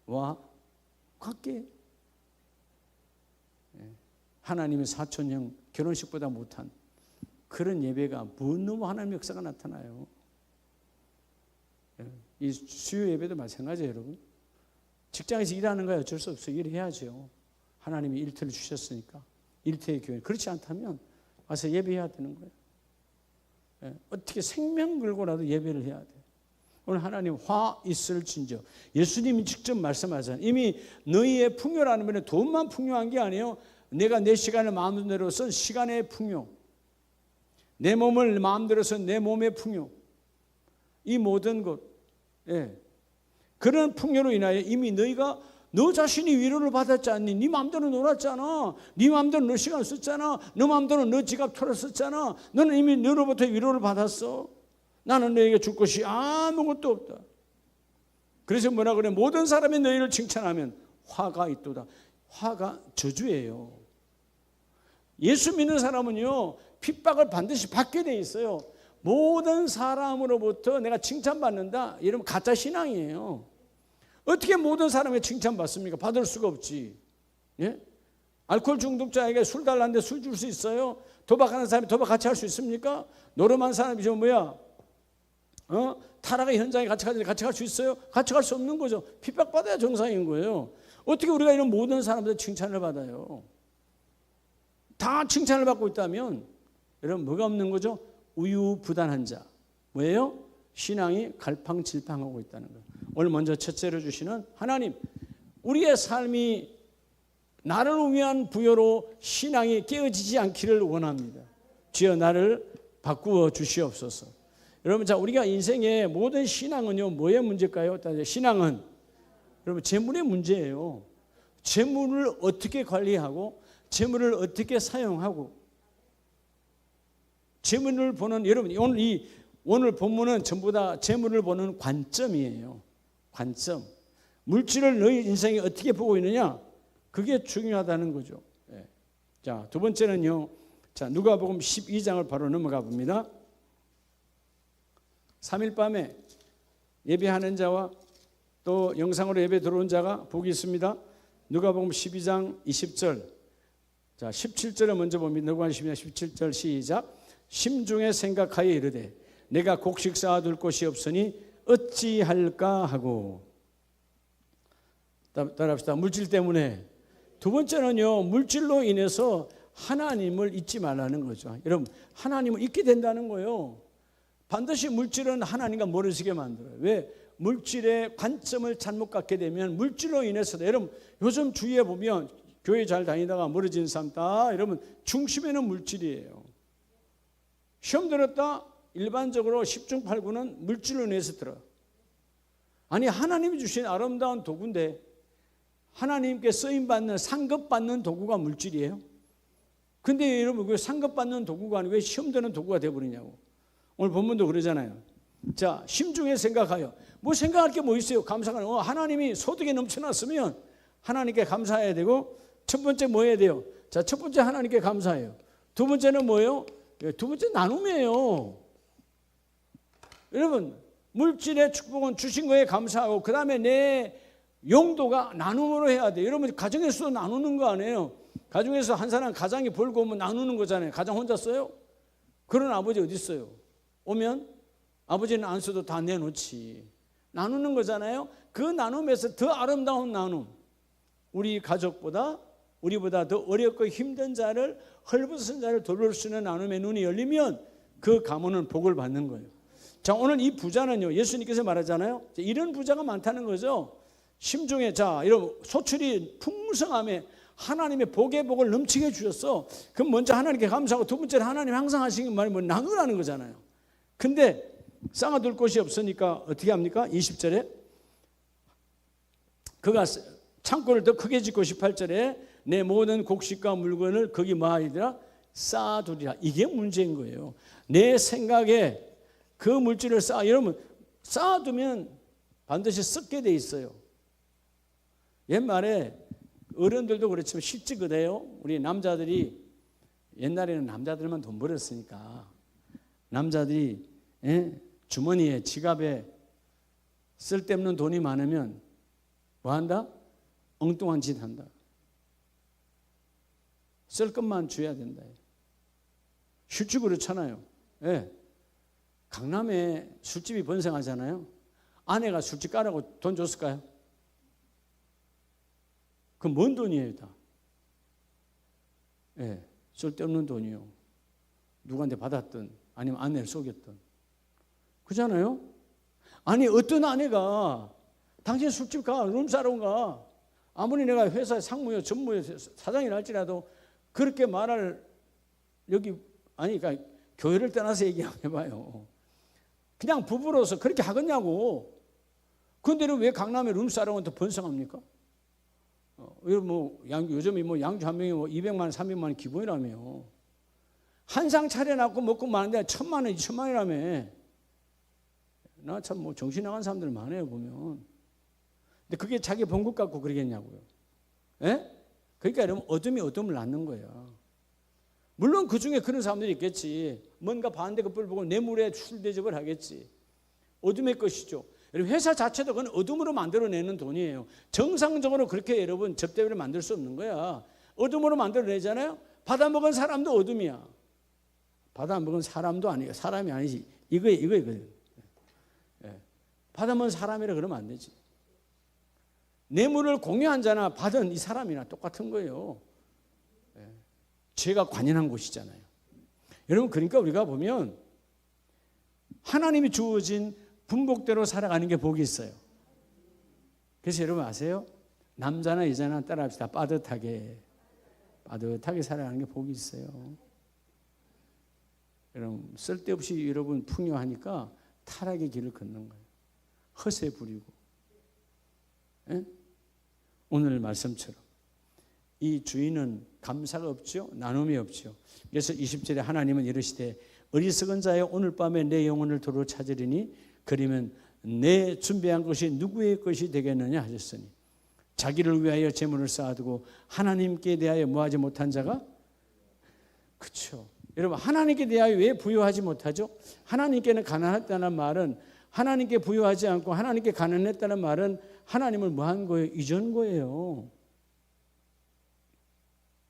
S1: 와, 갈게. 하나님의 사촌 형 결혼식보다 못한 그런 예배가 너무 하나님의 역사가 나타나요. 이 수요 예배도 마찬가지예요, 여러분. 직장에서 일하는 거야 어쩔 수 없어. 일해야죠. 하나님이 일터를 주셨으니까. 일터의 교회. 그렇지 않다면 와서 예배해야 되는 거예요. 어떻게 생명 걸고라도 예배를 해야 돼요. 오늘 하나님 화 있을진저. 예수님이 직접 말씀하잖아요. 이미 너희의 풍요라는 말은 돈만 풍요한 게 아니에요. 내가 내 시간을 마음대로 쓴 시간의 풍요, 내 몸을 마음대로 쓴 내 몸의 풍요, 이 모든 것, 그런 풍요로 인하여 이미 너희가 너 자신이 위로를 받았지 않니? 네 마음대로 놀았잖아. 네 마음대로 너 시간 썼잖아. 너 마음대로 너 지갑 털었었잖아. 너는 이미 너로부터 위로를 받았어. 나는 너에게 줄 것이 아무것도 없다. 그래서 뭐라 그래? 모든 사람이 너희를 칭찬하면 화가 있도다. 화가 저주예요. 예수 믿는 사람은요, 핍박을 반드시 받게 돼 있어요. 모든 사람으로부터 내가 칭찬받는다, 이러면 가짜 신앙이에요. 어떻게 모든 사람에게 칭찬받습니까? 받을 수가 없지. 예? 알코올 중독자에게 술 달라는데 술 줄 수 있어요? 도박하는 사람이 도박 같이 할 수 있습니까? 노름한 사람이 저 뭐야? 타락의 현장에 같이 갈 수 있어요? 같이 갈 수 없는 거죠. 핍박받아야 정상인 거예요. 어떻게 우리가 이런 모든 사람들 칭찬을 받아요? 다 칭찬을 받고 있다면 여러분 뭐가 없는 거죠? 우유부단한 자. 뭐예요? 신앙이 갈팡질팡하고 있다는 거예요. 오늘 먼저 첫째로 주시는 하나님, 우리의 삶이 나를 위한 부여로 신앙이 깨어지지 않기를 원합니다. 주여 나를 바꾸어 주시옵소서. 여러분, 자, 우리가 인생의 모든 신앙은요, 뭐의 문제일까요? 신앙은 여러분 재물의 문제예요. 재물을 어떻게 관리하고 재물을 어떻게 사용하고 재물을 보는, 여러분 오늘 본문은 전부 다 재물을 보는 관점이에요. 관점. 물질을 너희 인생에 어떻게 보고 있느냐, 그게 중요하다는 거죠. 자, 두 번째는요. 자, 누가복음 12장을 바로 넘어가 봅니다. 3일 밤에 예배하는 자와 또 영상으로 예배 들어온 자가 복이 있습니다. 누가복음 12장 20절. 자, 17절을 먼저 봅니다. 누가복음 12장 17절 시작. 심중에 생각하여 이르되 내가 곡식 쌓아둘 곳이 없으니 어찌할까 하고. 따라합시다. 물질 때문에. 두 번째는요, 물질로 인해서 하나님을 잊지 말라는 거죠. 여러분, 하나님을 잊게 된다는 거예요. 반드시 물질은 하나님과 멀어지게 만들어요. 왜? 물질의 관점을 잘못 갖게 되면 물질로 인해서도, 여러분 요즘 주위에 보면 교회 잘 다니다가 멀어진 사람 다 여러분 중심에는 물질이에요. 시험 들었다 일반적으로 10중 8구는 물질로 인해서 들어. 아니, 하나님이 주신 아름다운 도구인데 하나님께 쓰임받는 상급받는 도구가 물질이에요. 근데 여러분 그 상급받는 도구가 아니고 왜 시험 드는 도구가 되어버리냐고. 오늘 본문도 그러잖아요. 자, 심중에 생각하여. 뭐 생각할 게 뭐 있어요? 감사가. 하나님이 소득이 넘쳐났으면 하나님께 감사해야 되고, 첫 번째 뭐 해야 돼요? 자, 첫 번째 하나님께 감사해요. 두 번째는 뭐예요? 두 번째 나눔이에요. 여러분, 물질의 축복은 주신 거에 감사하고, 그 다음에 내 용도가 나눔으로 해야 돼요. 여러분, 가정에서도 나누는 거 아니에요? 가정에서 한 사람 가장이 벌고 오면 나누는 거잖아요. 가장 혼자 써요? 그런 아버지 어디 있어요? 오면 아버지는 안 써도 다 내놓지. 나누는 거잖아요. 그 나눔에서 더 아름다운 나눔, 우리 가족보다 우리보다 더 어렵고 힘든 자를, 헐벗은 자를 돌볼 수 있는 나눔의 눈이 열리면 그 가문은 복을 받는 거예요. 자, 오늘 이 부자는요, 예수님께서 말하잖아요. 이런 부자가 많다는 거죠. 심중에 자, 이런 소출이 풍성함에 하나님의 복의 복을 넘치게 주셨어. 그럼 먼저 하나님께 감사하고 두 번째는 하나님 항상 하시는 말이 뭐 나누라는 거잖아요. 근데 쌓아둘 곳이 없으니까 어떻게 합니까? 20절에 그가 창고를 더 크게 짓고 18절에 내 모든 곡식과 물건을 거기 뭐하리라? 쌓아두리라. 이게 문제인 거예요. 내 생각에 그 물질을 여러분 쌓아두면 반드시 썩게 돼 있어요. 옛말에 어른들도 그렇지만 실제 그래요. 우리 남자들이 옛날에는 남자들만 돈 벌었으니까 남자들이 주머니에 지갑에 쓸데없는 돈이 많으면 뭐 한다? 엉뚱한 짓 한다. 쓸 것만 줘야 된다. 실제 그렇잖아요. 예. 강남에 술집이 번성하잖아요. 아내가 술집 가라고 돈 줬을까요? 그 뭔 돈이에요, 다? 예, 쓸데없는 돈이요. 누구한테 받았든 아니면 아내를 속였든. 그잖아요? 아니, 어떤 아내가 당신 술집 가, 룸사롱 가. 아무리 내가 회사의 상무요, 전무요, 사장이라 할지라도 그렇게 말할 그러니까 교회를 떠나서 얘기 한번 해봐요. 그냥 부부로서 그렇게 하겠냐고. 그런데는 왜 강남의 룸사롱은 더 번성합니까? 요즘에 양주 한 명이 200만 원, 300만 원 기본이라며. 한 상 차려놓고 먹고 마는데 1,000만 원, 2,000만 원이라며. 나 참 정신 나간 사람들 많아요, 보면. 근데 그게 자기 번 것 같고 그러겠냐고요. 예? 그러니까 여러분, 어둠이 어둠을 낳는 거예요. 물론 그 중에 그런 사람들이 있겠지. 뭔가 반대급 을 보고 뇌물에 술 대접을 하겠지. 어둠의 것이죠. 여러분, 회사 자체도 그건 어둠으로 만들어내는 돈이에요. 정상적으로 그렇게 여러분 접대비를 만들 수 없는 거야. 어둠으로 만들어내잖아요. 받아먹은 사람도 어둠이야. 받아먹은 사람도 아니에요. 사람이 아니지. 이거예요. 받아먹은 사람이라 그러면 안 되지. 뇌물을 공유한 자나 받은 이 사람이나 똑같은 거예요. 죄가 관연한 곳이잖아요. 여러분, 그러니까 우리가 보면 하나님이 주어진 분복대로 살아가는 게 복이 있어요. 그래서 여러분 아세요? 남자나 여자나 따라합시다. 빠듯하게 살아가는 게 복이 있어요. 여러분, 쓸데없이 여러분 풍요하니까 타락의 길을 걷는 거예요. 허세 부리고. 예? 오늘 말씀처럼 이 주인은 감사가 없죠. 나눔이 없죠. 그래서 20절에 하나님은 이르시되 어리석은 자여 오늘 밤에 내 영혼을 도로 찾으리니 그러면 내 준비한 것이 누구의 것이 되겠느냐 하셨으니 자기를 위하여 재물을 쌓아두고 하나님께 대하여 뭐하지 못한 자가 그렇죠. 여러분, 하나님께 대하여 왜 부유하지 못하죠? 하나님께는 가난했다는 말은 하나님께 부유하지 않고 하나님께 가난했다는 말은 하나님을 뭐한 거예요? 잊은 거예요.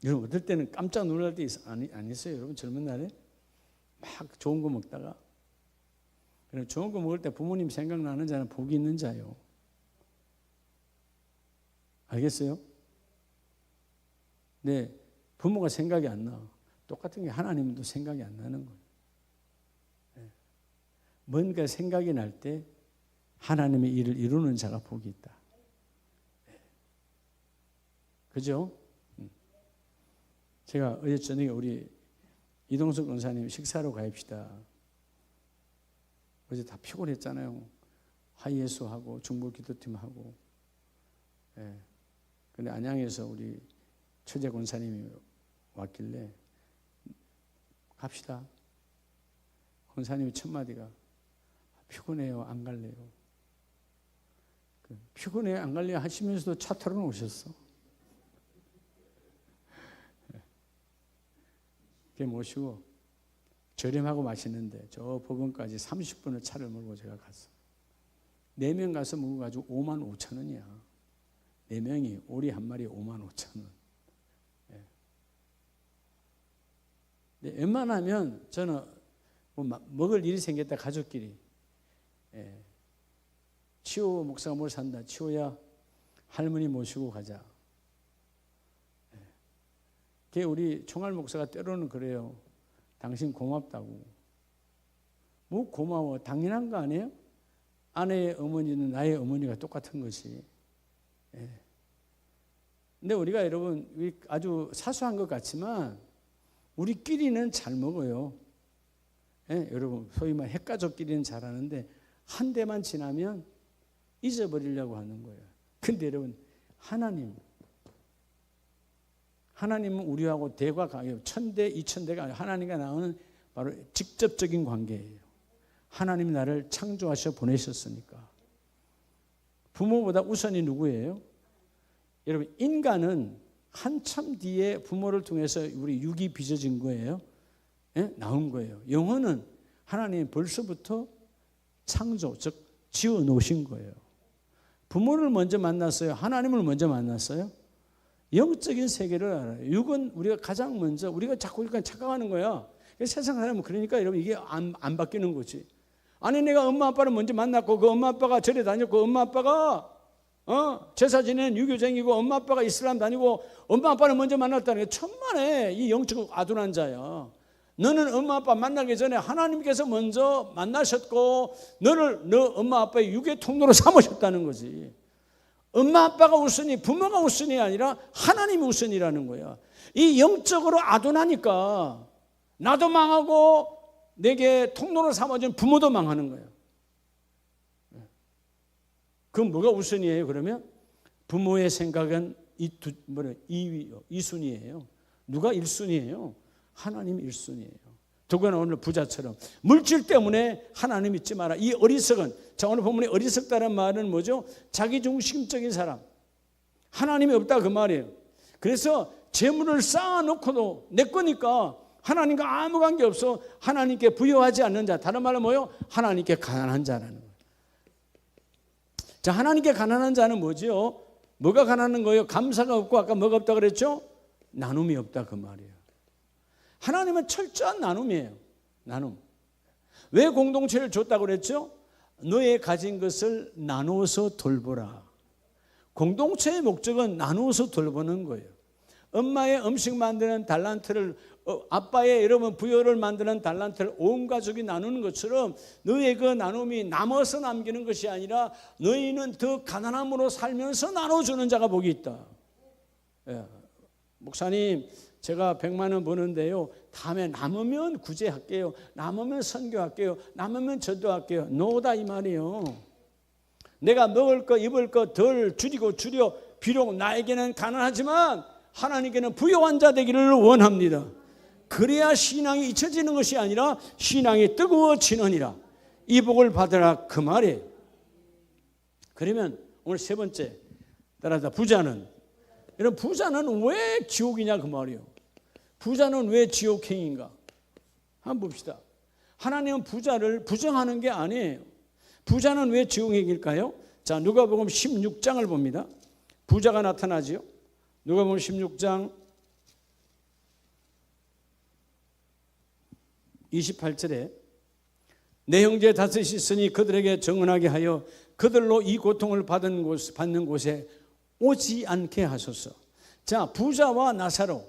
S1: 여러분, 어떨 때는 깜짝 놀랄 때 안 있어요? 여러분, 젊은 날에 막 좋은 거 먹다가 좋은 거 먹을 때 부모님 생각나는 자는 복이 있는 자요. 알겠어요? 네, 부모가 생각이 안 나. 똑같은 게 하나님도 생각이 안 나는 거예요. 네. 뭔가 생각이 날 때 하나님의 일을 이루는 자가 복이 있다. 네. 그죠? 제가 어제 저녁에 우리 이동석 권사님 식사로 가입시다. 어제 다 피곤했잖아요. 하이예수하고 중보기도팀하고. 예. 근데 안양에서 우리 최재 권사님이 왔길래 갑시다. 권사님이 첫 마디가 피곤해요, 안 갈래요. 피곤해요, 안 갈래요 하시면서도 차 털어 오셨어. 걔 모시고 저렴하고 맛있는데 저 법원까지 30분을 차를 몰고 제가 갔어요. 4명 가서 먹어가지고 55,000원이야. 4명이 오리 한 마리에 55,000원. 예. 웬만하면 저는 먹을 일이 생겼다 가족끼리. 예. 치호 목사가 뭘 산다. 치호야 할머니 모시고 가자. 예. 우리 총알 목사가 때로는 그래요. 당신 고맙다고. 뭐 고마워. 당연한 거 아니에요? 아내의 어머니는 나의 어머니가 똑같은 것이. 근데 우리가 여러분 아주 사소한 것 같지만 우리끼리는 잘 먹어요. 여러분 소위 말 핵가족끼리는 잘하는데 한 대만 지나면 잊어버리려고 하는 거예요. 근데 여러분 하나님은 우리하고 대과 관계, 1000대 2000대가 아니라 하나님과 나오는 바로 직접적인 관계예요. 하나님이 나를 창조하셔 보내셨으니까. 부모보다 우선이 누구예요? 여러분 인간은 한참 뒤에 부모를 통해서 우리 육이 빚어진 거예요. 나온 거예요. 영혼은 하나님이 벌써부터 창조, 즉 지어 놓으신 거예요. 부모를 먼저 만났어요? 하나님을 먼저 만났어요? 영적인 세계를 알아요. 육은 우리가 가장 먼저, 우리가 자꾸 그러니까 착각하는 거야. 세상 사람은 그러니까 여러분 이게 안 바뀌는 거지. 아니 내가 엄마 아빠를 먼저 만났고 그 엄마 아빠가 절에 다녔고 엄마 아빠가 제사 지내는 유교쟁이고 엄마 아빠가 이슬람 다니고 엄마 아빠를 먼저 만났다는 게 천만에 이 영적 아둔한 자야. 너는 엄마 아빠 만나기 전에 하나님께서 먼저 만나셨고 너 엄마 아빠의 육의 통로로 삼으셨다는 거지. 엄마 아빠가 우선이 부모가 우선이 아니라 하나님이 우선이라는 거야. 이 영적으로 아둔하니까 나도 망하고 내게 통로로 삼아준 부모도 망하는 거예요. 그럼 뭐가 우선이에요? 그러면 부모의 생각은 2순위예요. 누가 1순위예요? 하나님이 1순위예요. 더구나 오늘 부자처럼 물질 때문에 하나님 믿지 마라. 이 어리석은, 자 오늘 본문의 어리석다는 말은 뭐죠? 자기중심적인 사람. 하나님이 없다 그 말이에요. 그래서 재물을 쌓아놓고도 내 거니까 하나님과 아무 관계 없어 하나님께 부여하지 않는 자. 다른 말로 뭐요? 하나님께 가난한 자라는 거예요. 자, 하나님께 가난한 자는 뭐죠? 뭐가 가난한 거예요? 감사가 없고 아까 뭐가 없다 그랬죠? 나눔이 없다 그 말이에요. 하나님은 철저한 나눔이에요. 나눔. 왜 공동체를 줬다고 그랬죠? 너의 가진 것을 나누어서 돌보라. 공동체의 목적은 나누어서 돌보는 거예요. 엄마의 음식 만드는 달란트를 아빠의 여러분 부여를 만드는 달란트를 온 가족이 나누는 것처럼 너의 그 나눔이 남아서 남기는 것이 아니라 너희는 더 가난함으로 살면서 나눠주는 자가 복이 있다. 목사님 제가 100만 원 버는데요. 다음에 남으면 구제할게요. 남으면 선교할게요. 남으면 전도할게요. 노다 이 말이에요. 내가 먹을 거 입을 거 덜 줄여 비록 나에게는 가난하지만 하나님께는 부유한 자 되기를 원합니다. 그래야 신앙이 잊혀지는 것이 아니라 신앙이 뜨거워지느니라. 이 복을 받으라 그 말이에요. 그러면 오늘 세 번째 따라서 부자는, 여러분 부자는 왜 지옥이냐 그 말이에요. 부자는 왜 지옥행인가? 한번 봅시다. 하나님은 부자를 부정하는 게 아니에요. 부자는 왜 지옥행일까요? 자, 누가복음 16장을 봅니다. 부자가 나타나지요. 누가복음 16장 28절에 내 형제 다섯이 있으니 그들에게 정언하게 하여 그들로 이 고통을 받는 곳에 오지 않게 하소서. 자, 부자와 나사로.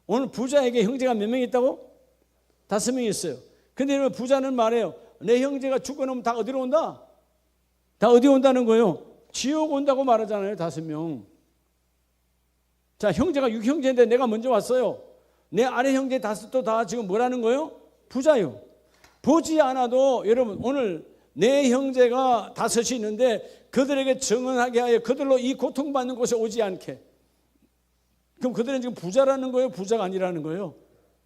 S1: 오늘 부자에게 형제가 몇 명 있다고? 5명 있어요. 근데 여러분 부자는 말해요. 내 형제가 죽어놓으면 다 어디로 온다? 다 어디 온다는 거예요? 지옥 온다고 말하잖아요. 5명. 자, 형제가 6형제인데 내가 먼저 왔어요. 내 아래 형제 5도 다 지금 뭐라는 거예요? 부자요. 보지 않아도 여러분 오늘 내 형제가 5이 있는데 그들에게 정언하게 하여 그들로 이 고통받는 곳에 오지 않게. 그럼 그들은 지금 부자라는 거예요? 부자가 아니라는 거예요?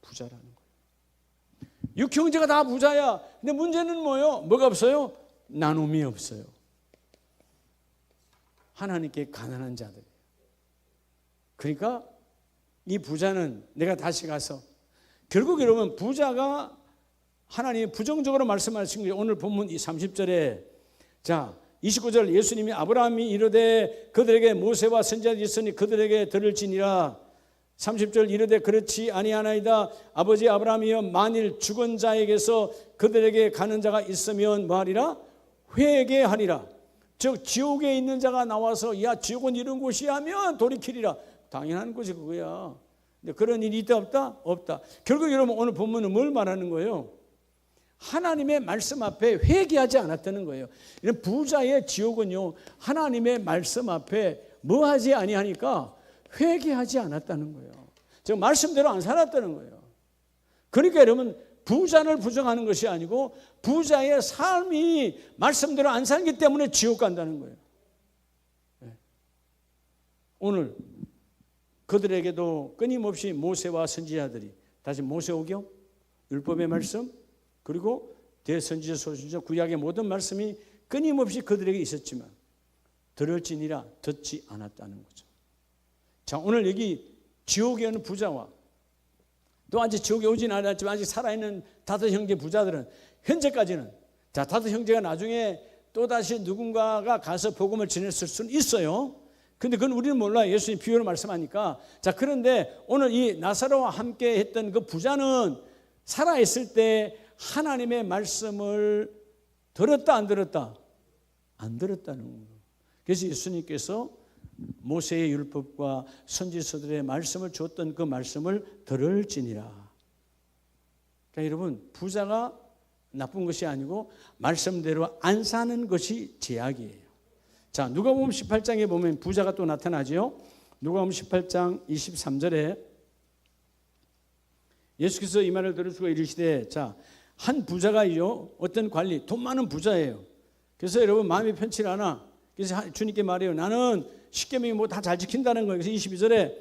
S1: 부자라는 거예요. 6형제가 다 부자야. 근데 문제는 뭐예요? 뭐가 없어요? 나눔이 없어요. 하나님께 가난한 자들. 그러니까 이 부자는 내가 다시 가서 결국 여러분 부자가 하나님이 부정적으로 말씀하신 거예요. 오늘 본문 30절에 자 29절 예수님이 아브라함이 이르되 그들에게 모세와 선지자들이 있으니 그들에게 들을지니라. 30절 이르되 그렇지 아니하나이다. 아버지 아브라함이여 만일 죽은 자에게서 그들에게 가는 자가 있으면 뭐하리라? 회개하리라. 즉 지옥에 있는 자가 나와서 야 지옥은 이런 곳이야 하면 돌이키리라. 당연한 것이 그거야. 근데 그런 일이 있다 없다? 없다. 결국 여러분 오늘 본문은 뭘 말하는 거예요? 하나님의 말씀 앞에 회개하지 않았다는 거예요. 부자의 지옥은요 하나님의 말씀 앞에 뭐 하지 아니하니까 회개하지 않았다는 거예요. 즉 말씀대로 안 살았다는 거예요. 그러니까 여러분 부자를 부정하는 것이 아니고 부자의 삶이 말씀대로 안 살기 때문에 지옥 간다는 거예요. 오늘 그들에게도 끊임없이 모세와 선지자들이 다시 모세오경, 율법의 말씀, 그리고 대선지자, 소선지자, 구약의 모든 말씀이 끊임없이 그들에게 있었지만 들을지니라 듣지 않았다는 거죠. 자, 오늘 여기 지옥에 있는 부자와 또 아직 지옥에 오진 않았지만 아직 살아있는 다섯 형제 부자들은 현재까지는, 자, 다섯 형제가 나중에 또다시 누군가가 가서 복음을 전했을 수는 있어요. 근데 그건 우리는 몰라요. 예수님 비유를 말씀하니까. 자, 그런데 오늘 이 나사로와 함께 했던 그 부자는 살아있을 때 하나님의 말씀을 들었다 안 들었다? 안 들었다는 거예요. 그래서 예수님께서 모세의 율법과 선지서들의 말씀을 줬던 그 말씀을 들을지니라. 그러니까 여러분 부자가 나쁜 것이 아니고 말씀대로 안 사는 것이 제약이에요. 자, 누가복음 18장에 보면 부자가 또 나타나죠. 누가복음 18장 23절에 예수께서 이 말을 들으시고 이르시되, 자, 한 부자가요, 어떤 관리, 돈 많은 부자예요. 그래서 여러분 마음이 편치 않아. 그래서 주님께 말해요. 나는 십계명이 뭐 다 잘 지킨다는 거예요. 그래서 22절에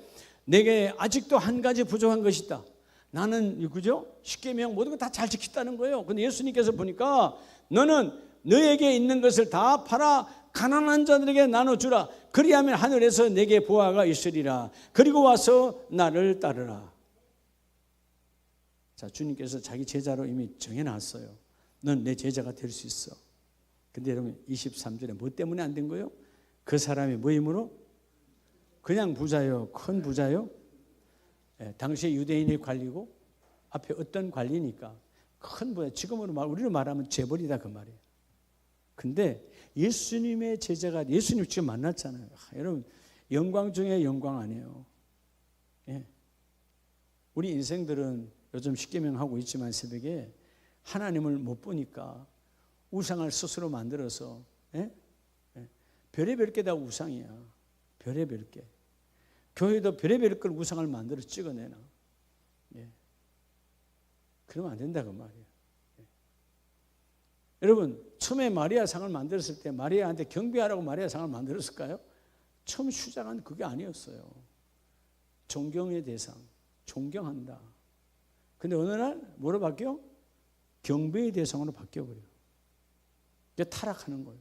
S1: 내게 아직도 한 가지 부족한 것이 있다. 나는 그죠? 십계명 모든 거 다 잘 지켰다는 거예요. 근데 예수님께서 보니까 너는 너에게 있는 것을 다 팔아 가난한 자들에게 나눠주라. 그리하면 하늘에서 내게 보화가 있으리라. 그리고 와서 나를 따르라. 자, 주님께서 자기 제자로 이미 정해놨어요. 넌 내 제자가 될 수 있어. 근데 여러분 23절에 뭐 때문에 안 된 거예요? 그 사람이 뭐 힘으로? 그냥 부자요? 큰 부자요? 당시에 유대인의 관리고 앞에 어떤 관리니까 큰 부자. 지금으로 우리로 말하면 재벌이다 그 말이에요. 근데 예수님의 제자가, 예수님 지금 만났잖아요. 여러분 영광 중에 영광 아니에요. 예. 우리 인생들은 요즘 십계명하고 있지만 새벽에 하나님을 못 보니까 우상을 스스로 만들어서, 예? 예. 별의별 게 다 우상이야. 별의별 게. 교회도 별의별 걸 우상을 만들어 찍어내나. 예. 그러면 안 된다 그 말이에요. 예. 여러분 처음에 마리아상을 만들었을 때 마리아한테 경배하라고 마리아상을 만들었을까요? 처음 시작은 그게 아니었어요. 존경의 대상, 존경한다. 근데 어느 날 뭐로 바뀌어? 경배의 대상으로 바뀌어버려요. 이제 타락하는 거예요.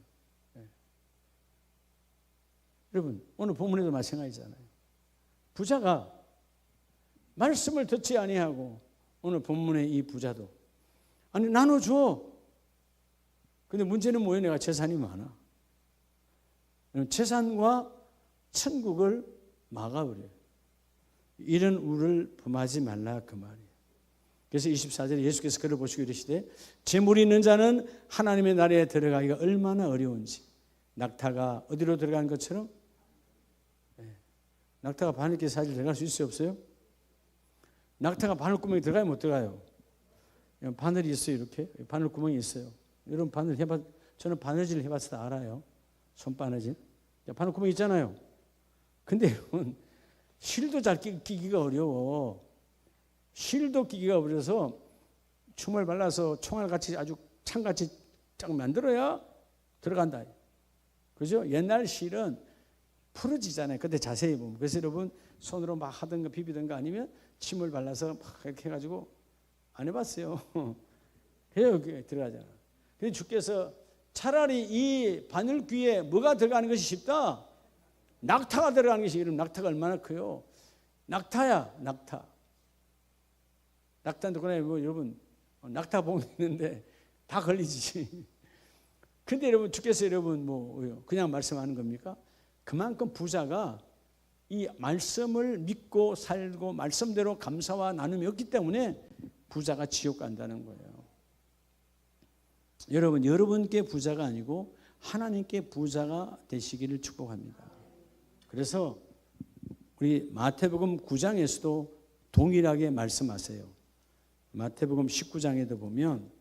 S1: 네. 여러분 오늘 본문에도 마찬가지잖아요. 부자가 말씀을 듣지 아니하고 오늘 본문의 이 부자도 아니 나눠줘. 근데 문제는 뭐예요? 내가 재산이 많아. 재산과 천국을 막아버려요. 이런 우를 범하지 말라 그 말이에요. 그래서 24절에 예수께서 그를 보시고 이르시되 재물이 있는 자는 하나님의 나라에 들어가기가 얼마나 어려운지. 낙타가 어디로 들어가는 것처럼, 낙타가 바늘길 사이로 들어갈 수 있어요 없어요? 낙타가 바늘구멍에 들어가요 못 들어가요? 바늘이 있어요. 이렇게 바늘구멍이 있어요. 여러분 바늘 해봤, 저는 바느질 해봤을 때 알아요. 손바느질. 바늘구멍 있잖아요. 근데 실도 잘 끼기가 어려워. 실도 끼기가 어려서 춤을 발라서 총알같이 아주 창같이 쫙 만들어야 들어간다. 그죠? 옛날 실은 풀어지잖아요. 그때 자세히 보면. 그래서 여러분 손으로 막 하든가 비비든가 아니면 침을 발라서 막 이렇게 해가지고 안 해봤어요. 해요. 그게 들어가잖아. 그래서 주께서 차라리 이 바늘 귀에 뭐가 들어가는 것이 쉽다? 낙타가 들어가는 것이. 이름 낙타가 얼마나 커요? 낙타야, 낙타. 낙타는 그러나 뭐 여러분 낙타봉 있는데 다 걸리지. 근데 여러분 주께서 여러분 뭐 그냥 말씀하는 겁니까? 그만큼 부자가 이 말씀을 믿고 살고 말씀대로 감사와 나눔이 없기 때문에 부자가 지옥 간다는 거예요. 여러분 여러분께 부자가 아니고 하나님께 부자가 되시기를 축복합니다. 그래서 우리 마태복음 9장에서도 동일하게 말씀하세요. 마태복음 19장에도 보면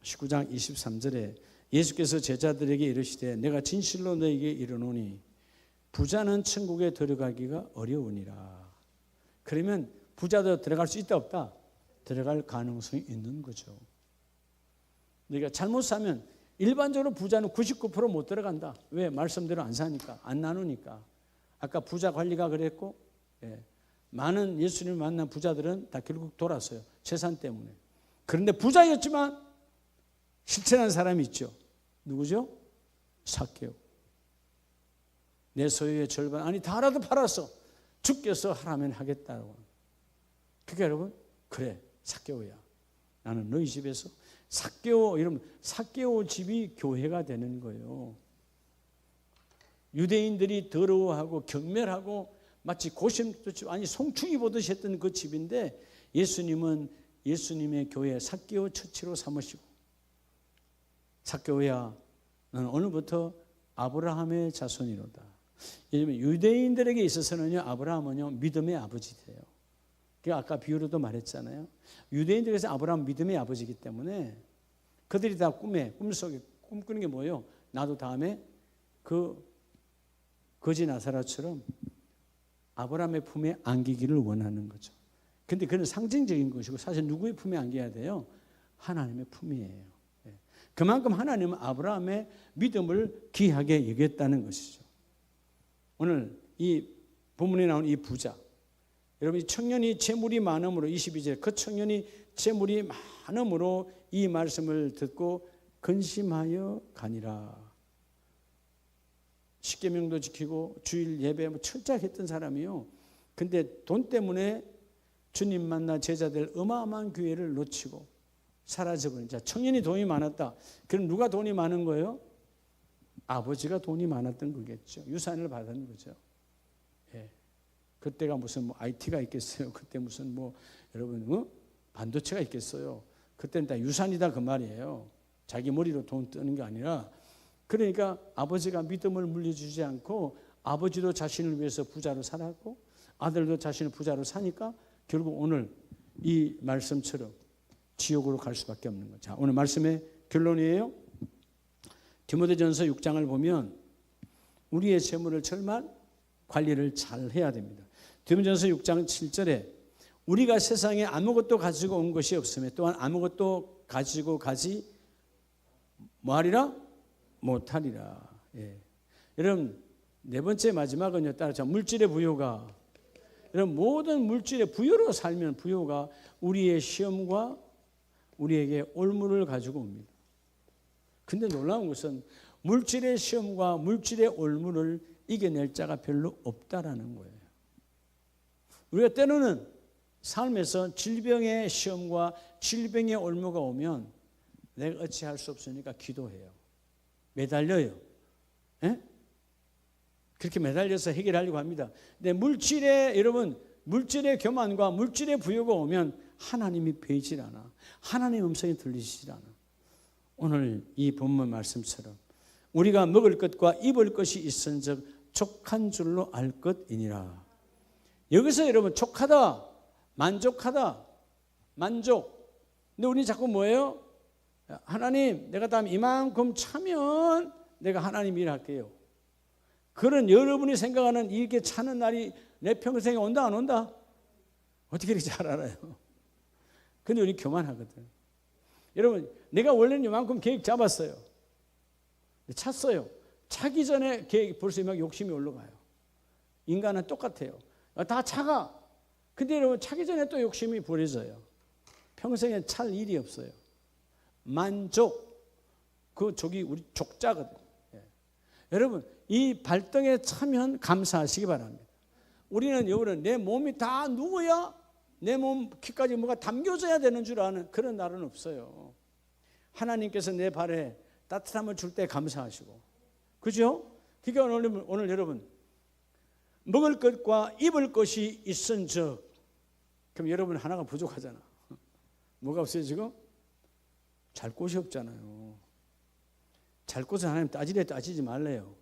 S1: 19장 23절에 예수께서 제자들에게 이르시되 내가 진실로 너에게 이르노니 부자는 천국에 들어가기가 어려우니라. 그러면 부자도 들어갈 수 있다 없다? 들어갈 가능성이 있는 거죠. 그러니까 잘못 사면 일반적으로 부자는 99% 못 들어간다. 왜? 말씀대로 안 사니까, 안 나누니까. 아까 부자 관리가 그랬고, 많은 예수님을 만난 부자들은 다 결국 돌았어요. 재산 때문에. 그런데 부자였지만 실천한 사람이 있죠. 누구죠? 삭개오. 내 소유의 절반, 아니 다라도 팔았어. 주께서 하라면 하겠다고. 그러니까 여러분, 그래, 삭개오야. 나는 너희 집에서 삭개오, 여러분, 삭개오 집이 교회가 되는 거예요. 유대인들이 더러워하고 경멸하고 마치 고심집, 아니 송충이 보듯이 했던 그 집인데 예수님은 예수님의 교회 삭개오 처치로 삼으시고, 삭개오야, 너는 오늘부터 아브라함의 자손이로다. 왜냐하면 유대인들에게 있어서는요, 아브라함은요 믿음의 아버지예요. 아까 비유로도 말했잖아요. 유대인들에게서 아브라함 믿음의 아버지이기 때문에 그들이 다 꿈속에 꿈꾸는 게 뭐예요? 나도 다음에 그 거지 나사렛처럼 아브라함의 품에 안기기를 원하는 거죠. 근데 그건 상징적인 것이고 사실 누구의 품에 안겨야 돼요? 하나님의 품이에요. 그만큼 하나님은 아브라함의 믿음을 귀하게 여겼다는 것이죠. 오늘 이 본문에 나온 이 부자, 여러분, 이 청년이 재물이 많음으로 22절, 그 청년이 재물이 많음으로 이 말씀을 듣고 근심하여 가니라. 십계명도 지키고 주일 예배 철저하게 했던 사람이요. 근데 돈 때문에 주님 만나 제자들 어마어마한 기회를 놓치고 사라져버린. 자, 청년이 돈이 많았다. 그럼 누가 돈이 많은 거예요? 아버지가 돈이 많았던 거겠죠. 유산을 받은 거죠. 예. 그때가 무슨 뭐 IT가 있겠어요. 그때 무슨 뭐 여러분 반도체가 있겠어요. 그때는 다 유산이다 그 말이에요. 자기 머리로 돈 뜨는 게 아니라. 그러니까 아버지가 믿음을 물려주지 않고 아버지도 자신을 위해서 부자로 살았고 아들도 자신을 부자로 사니까 결국 오늘 이 말씀처럼 지옥으로 갈 수밖에 없는 거죠. 자, 오늘 말씀의 결론이에요. 디모데전서 6장을 보면 우리의 재물을 정말 관리를 잘 해야 됩니다. 디모데전서 6장 7절에 우리가 세상에 아무것도 가지고 온 것이 없으며 또한 아무것도 가지고 가지 뭐하리라? 못하리라. 예. 여러분, 네 번째 마지막은요, 따라서 물질의 부요가, 여러분, 모든 물질의 부요로 살면 부요가 우리의 시험과 우리에게 올무를 가지고 옵니다. 근데 놀라운 것은 물질의 시험과 물질의 올무를 이겨낼 자가 별로 없다라는 거예요. 우리가 때로는 삶에서 질병의 시험과 질병의 올무가 오면 내가 어찌할 수 없으니까 기도해요. 매달려요. 에? 그렇게 매달려서 해결하려고 합니다. 근데 여러분, 물질의 교만과 물질의 부요가 오면 하나님이 보이질 않아. 하나님의 음성이 들리시질 않아. 오늘 이 본문 말씀처럼 우리가 먹을 것과 입을 것이 있은즉 족한 줄로 알 것이니라. 여기서 여러분 족하다, 만족하다, 만족. 근데 우리 자꾸 뭐예요? 하나님, 내가 다음 이만큼 차면 내가 하나님 일할게요. 그런 여러분이 생각하는 이렇게 차는 날이 내 평생에 온다 안 온다? 어떻게 이렇게 잘 알아요? 근데 우리 교만하거든. 여러분, 내가 원래는 이만큼 계획 잡았어요. 찼어요. 차기 전에 계획 벌써 막 욕심이 올라가요. 인간은 똑같아요. 다 차가. 근데 여러분, 차기 전에 또 욕심이 부려져요. 평생에 찰 일이 없어요. 만족. 그 족이 우리 족자거든. 예. 여러분, 이 발등에 차면 감사하시기 바랍니다. 우리는 여러분, 내 몸이 다 누워야 내 몸 키까지 뭐가 담겨져야 되는 줄 아는 그런 날은 없어요. 하나님께서 내 발에 따뜻함을 줄 때 감사하시고, 그죠? 그러니까 오늘 여러분, 먹을 것과 입을 것이 있은즉, 그럼 여러분 하나가 부족하잖아. 뭐가 없어요 지금? 잘 곳이 없잖아요. 잘 곳은 하나님 따지래 따지지 말래요.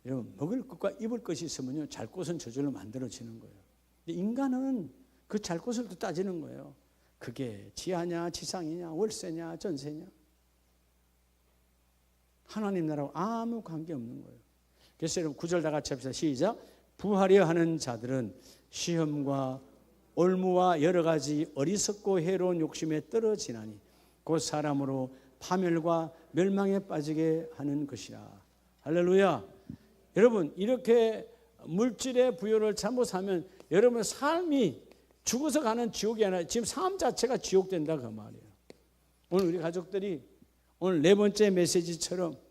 S1: 여러분, 먹을 것과 입을 것이 있으면요, 잘 곳은 저절로 만들어지는 거예요. 근데 인간은 그 잘 곳을 또 따지는 거예요. 그게 지하냐, 지상이냐, 월세냐, 전세냐. 하나님 나라하고 아무 관계 없는 거예요. 그래서 여러분 9절 다 같이 합시다. 시작. 부하려 하는 자들은 시험과 올무와 여러 가지 어리석고 해로운 욕심에 떨어지나니 곧 사람으로 파멸과 멸망에 빠지게 하는 것이라. 할렐루야. 여러분 이렇게 물질의 부여를 잘못하면 여러분의 삶이 죽어서 가는 지옥이 아니라 지금 삶 자체가 지옥된다 그 말이에요. 오늘 우리 가족들이 오늘 네 번째 메시지처럼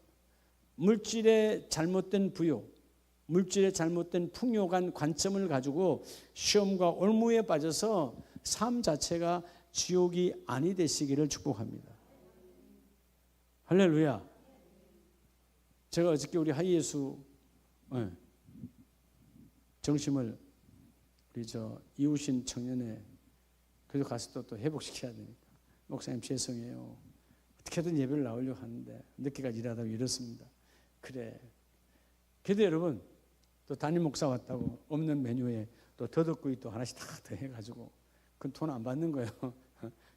S1: 물질의 잘못된 부여, 물질의 잘못된 풍요간 관점을 가지고 시험과 올무에 빠져서 삶 자체가 지옥이 아니 되시기를 축복합니다. 할렐루야. 제가 어저께 우리 하이예수 정심을 우리 이웃인 청년회 그래서 가서 또 회복시켜야 되니까 목사님 죄송해요. 어떻게든 예배를 나오려고 하는데 늦게까지 일하다가 이렇습니다. 그래. 그래도 여러분 또 담임 목사 왔다고 없는 메뉴에 또 더덕구이 또 하나씩 다 더 해가지고 그건 돈 안 받는 거예요.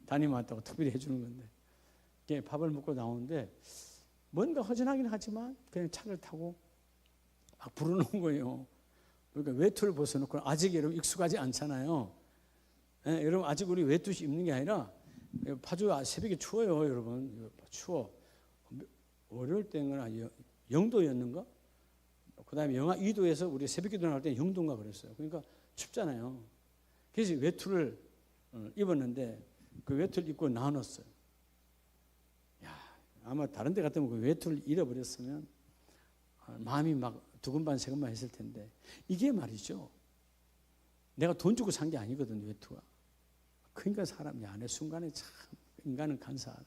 S1: 담임 왔다고 특별히 해주는 건데 밥을 먹고 나오는데 뭔가 허전하긴 하지만 그냥 차를 타고 막 부르는 거예요. 그러니까 외투를 벗어놓고 아직 여러분 익숙하지 않잖아요. 예, 여러분 아직 우리 외투 입는 게 아니라 파주 새벽에 추워요, 여러분. 추워. 월요일 때는 0도였는가? 그다음에 영하 2도에서 우리 새벽기도 나올 때 0도인가 그랬어요. 그러니까 춥잖아요. 그래서 외투를 입었는데 그 외투를 입고 나눴어요. 야, 아마 다른 데 같으면 그 외투를 잃어버렸으면 마음이 막 두근반 세근반 했을 텐데 이게 말이죠. 내가 돈 주고 산 게 아니거든 외투가. 그러니까 사람이 안에 순간에 참 인간은 간사하다.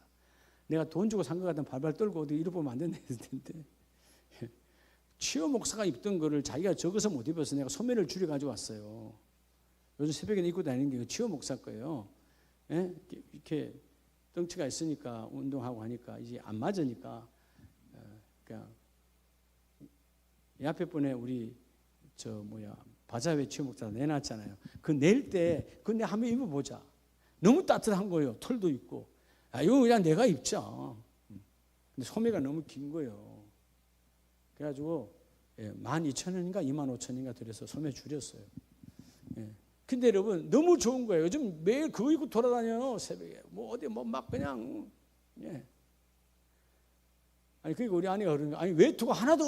S1: 내가 돈 주고 산 것 같으면 발발 떨고 어디 잃어보면 안 된다 했을 텐데 치어 목사가 입던 거를 자기가 적어서 못 입어서 내가 소매를 줄여 가지고 왔어요. 요즘 새벽에 입고 다니는 게 치어 목사 거예요. 예? 이렇게 덩치가 있으니까 운동하고 하니까 이제 안 맞으니까 그냥 이 앞에 분에 우리 바자회 치어 목사 내놨잖아요. 그 낼 때 근데 한번 입어보자. 너무 따뜻한 거예요. 털도 있고. 이거 그냥 내가 입자. 근데 소매가 너무 긴 거예요. 그래가지고 12,000원인가 25,000원인가 들여서 소매 줄였어요. 근데 여러분 너무 좋은 거예요. 요즘 매일 그거 입고 돌아다녀요. 새벽에 어디 막 그냥 아니 그러니까 우리 아내가 그러는 거야. 아니 외투가 하나도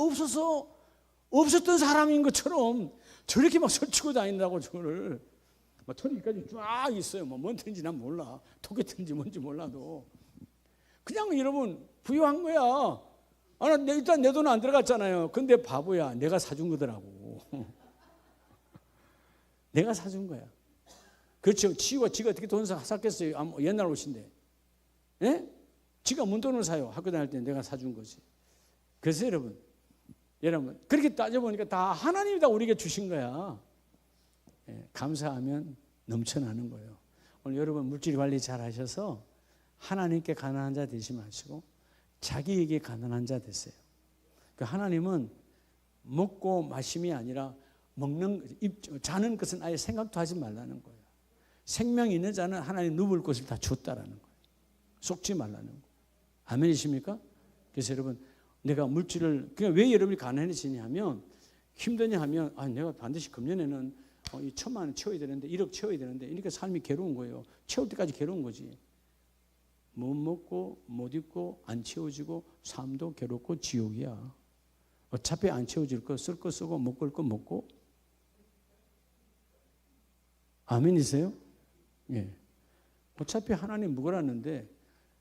S1: 없었던 사람인 것처럼 저렇게 막 설치고 다닌다고 저를 막 털이까지 쫙 있어요. 뭔 털인지 난 몰라. 토끼털인지 뭔지 몰라도 그냥 여러분 부유한 거야. 일단 내 돈 안 들어갔잖아요. 근데 바보야. 내가 사준 거더라고. 내가 사준 거야. 그렇죠. 지가 어떻게 돈 샀겠어요. 옛날 옷인데. 예? 지가 문돈을 사요. 학교 다닐 때 내가 사준 거지. 그래서 여러분 그렇게 따져보니까 다 하나님이 다 우리에게 주신 거야. 감사하면 넘쳐나는 거예요. 오늘 여러분 물질 관리 잘 하셔서 하나님께 가난한 자 되지 마시고 자기에게 가난한 자 되세요. 하나님은 먹고 마심이 아니라 자는 것은 아예 생각도 하지 말라는 거예요. 생명이 있는 자는 하나님 누울 곳을 다 줬다라는 거예요. 속지 말라는 거예요. 아멘이십니까? 그래서 여러분 내가 물질을 그냥 왜 여러분이 가난해지냐면 힘드냐 하면 내가 반드시 금년에는 1,000만 원 채워야 되는데 1억 채워야 되는데 이렇게 삶이 괴로운 거예요. 채울 때까지 괴로운 거지. 못 먹고 못 입고 안 채워지고 삶도 괴롭고 지옥이야. 어차피 안 채워질 거 쓸 거 쓰고 먹을 거 먹고. 아멘이세요? 예. 어차피 하나님 묵으라는데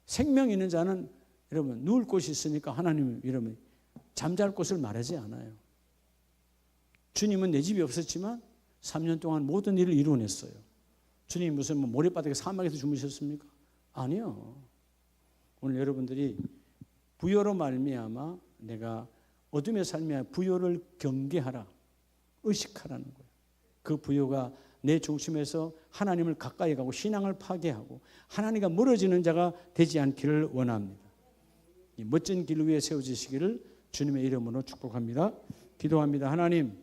S1: 생명 있는 자는 여러분 누울 곳이 있으니까 하나님은 여러분 잠잘 곳을 말하지 않아요. 주님은 내 집이 없었지만 3년 동안 모든 일을 이루어냈어요. 주님 무슨 모래바닥에 사막에서 주무셨습니까? 아니요. 오늘 여러분들이 부여로 말미암아 내가 어둠의 삶에 부여를 경계하라, 의식하라는 거예요. 그 부여가 내 중심에서 하나님을 가까이 가고 신앙을 파괴하고 하나님과 멀어지는 자가 되지 않기를 원합니다. 이 멋진 길 위에 세워지시기를 주님의 이름으로 축복합니다. 기도합니다. 하나님,